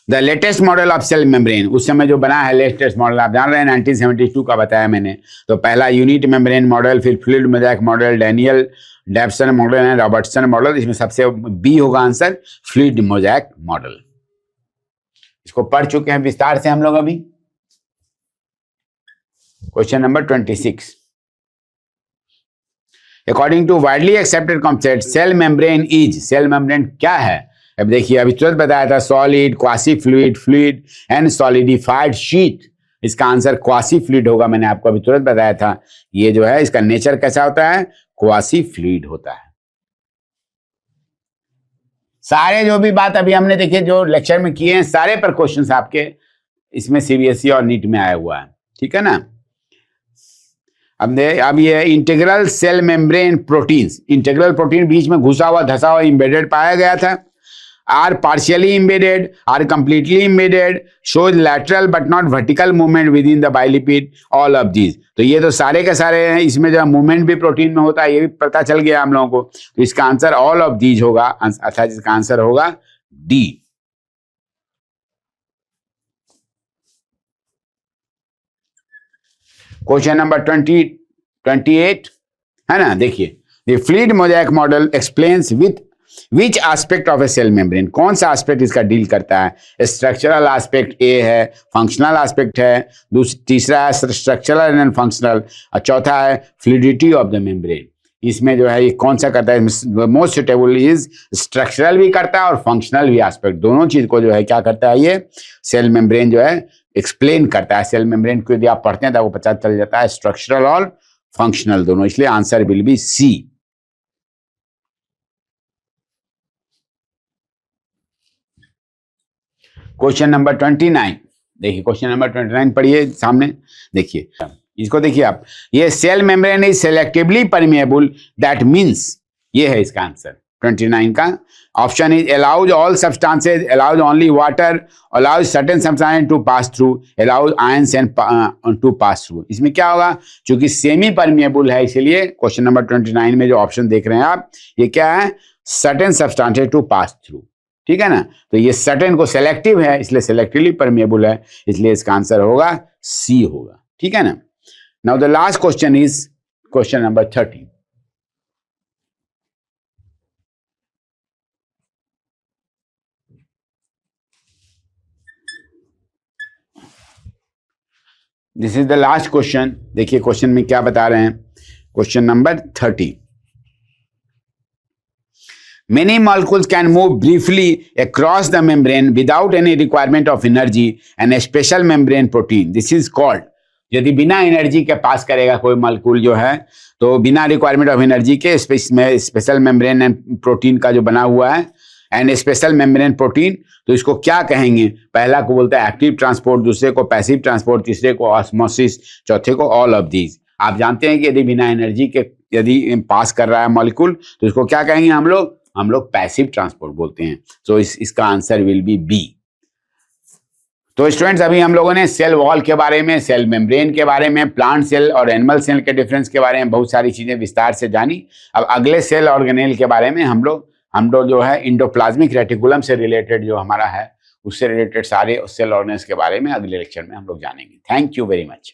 the latest model of cell membrane, उस समय जो बना है लेटेस्ट मॉडल आप जान रहे हैं 1972 का बताया मैंने, तो पहला यूनिट मेम्ब्रेन मॉडल, फिर fluid mosaic model, Daniel Depson model and Robertson model, इसमें सबसे बी होगा आंसर, फ्लूइड मोज़ेक मॉडल। इसको पढ़ चुके हैं विस्तार से हम लोग अभी। Question number 26, according to widely accepted concept cell membrane is, cell membrane क्या है, अब देखिए अभी तुरंत बताया था solid, quasi fluid, fluid and solidified sheet, इसका आंसर क्वासी फ्लूइड होगा, मैंने आपको अभी तुरंत बताया था। ये जो है इसका नेचर कैसा होता है, क्वासी फ्लूइड होता है। सारे जो भी बात अभी हमने देखिए जो लेक्चर में किए हैं सारे पर क्वेश्चंस आपके इसमें सीबीएसई और नीट में आया हुआ है, ठीक है ना। अब ये integral cell membrane proteins, integral protein बीच में घुसा हुआ धसा हुआ इम्बेडेड पाया गया था, are partially embedded, are completely embedded, shows lateral but not vertical movement within the bilipid, all of these, तो ये तो सारे के सारे हैं, इसमें जो मूवमेंट भी प्रोटीन में होता है ये भी पता चल गया हम लोगों को, तो इसका आंसर ऑल ऑफ दीज होगा, अर्थात इसका आंसर होगा डी। क्वेश्चन नंबर 28 है ना, देखिए the fluid mosaic model explains with which aspect of a cell membrane, कौन सा एस्पेक्ट इसका डील करता है, स्ट्रक्चरल एस्पेक्ट ए है, फंक्शनल एस्पेक्ट है, तीसरा है स्ट्रक्चरल एंड फंक्शनल, और चौथा है फ्लूइडिटी ऑफ द मेम्ब्रेन, इसमें जो है ये कौन सा करता है, मोस्ट सुटेबल इज स्ट्रक्चरल भी करता है और फंक्शनल भी एस्पेक्ट, दोनों चीज को जो है क्या करता है ये सेल मेम्ब्रेन जो है एक्सप्लेन करता है। सेल मेम्ब्रेन को यदि आप पढ़ते हैं तो आपको पता चल जाता है स्ट्रक्चरल और फंक्शनल दोनों, इसलिए answer will be C. Question number 29, देखिए क्वेश्चन नंबर 29 पढ़िए सामने, देखिए इसको देखिए आप, ये cell membrane is selectively permeable, that means, ये है इसका आंसर 29 का option is allows all substances, allows only water, allows certain substances to pass through, allows ions and to pass through, इसमें क्या होगा, क्योंकि सेमी परमेएबल है इसलिए क्वेश्चन नंबर 29 में जो ऑप्शन देख रहे हैं आप, ये क्या है, certain substances to pass through, ठीक है ना, तो ये सर्टेन को सेलेक्टिव है इसलिए सेलेक्टिवली परमेएबल है, इसलिए इसका आंसर होगा सी होगा, ठीक है ना। Now the last question is question number 30, this is the last question, देखिए क्वेश्चन में क्या बता रहे हैं, question number 30, many molecules can move briefly across the membrane without any requirement of energy and a special membrane protein, this is called, यदि बिना एनर्जी के पास करेगा कोई मॉलिक्यूल जो है, तो बिना रिक्वायरमेंट ऑफ एनर्जी के स्पेशल मेम्ब्रेन एंड प्रोटीन का जो बना हुआ है एंड स्पेशल मेम्ब्रेन प्रोटीन, तो इसको क्या कहेंगे? पहला को बोलते हैं एक्टिव ट्रांसपोर्ट, दूसरे को पैसिव ट्रांसपोर्ट, तीसरे को ऑस्मोसिस, चौथे को ऑल ऑफ दीज। आप जानते हैं कि यदि बिना एनर्जी के यदि पास कर रहा है मॉलिक्यूल तो इसको क्या कहेंगे हम लोग पैसिव ट्रांसपोर्ट बोलते हैं। तो इसका आंसर विल बी बी। तो स्टूडेंट्स, अभी हम लोगों ने सेल वॉल के बारे में, सेल मेम्ब्रेन के बारे में, प्लांट सेल और एनिमल सेल के डिफरेंस के बारे में बहुत सारी चीजें विस्तार से जानी। अब अगले सेल ऑर्गेनेल के बारे में हम लोग जो है इंडोप्लाज्मिक रेटिकुलम से रिलेटेड जो हमारा है, उससे रिलेटेड सारे सेल ऑर्गेनेल्स के बारे में अगले लेक्चर में हम लोग जानेंगे। Thank you very much.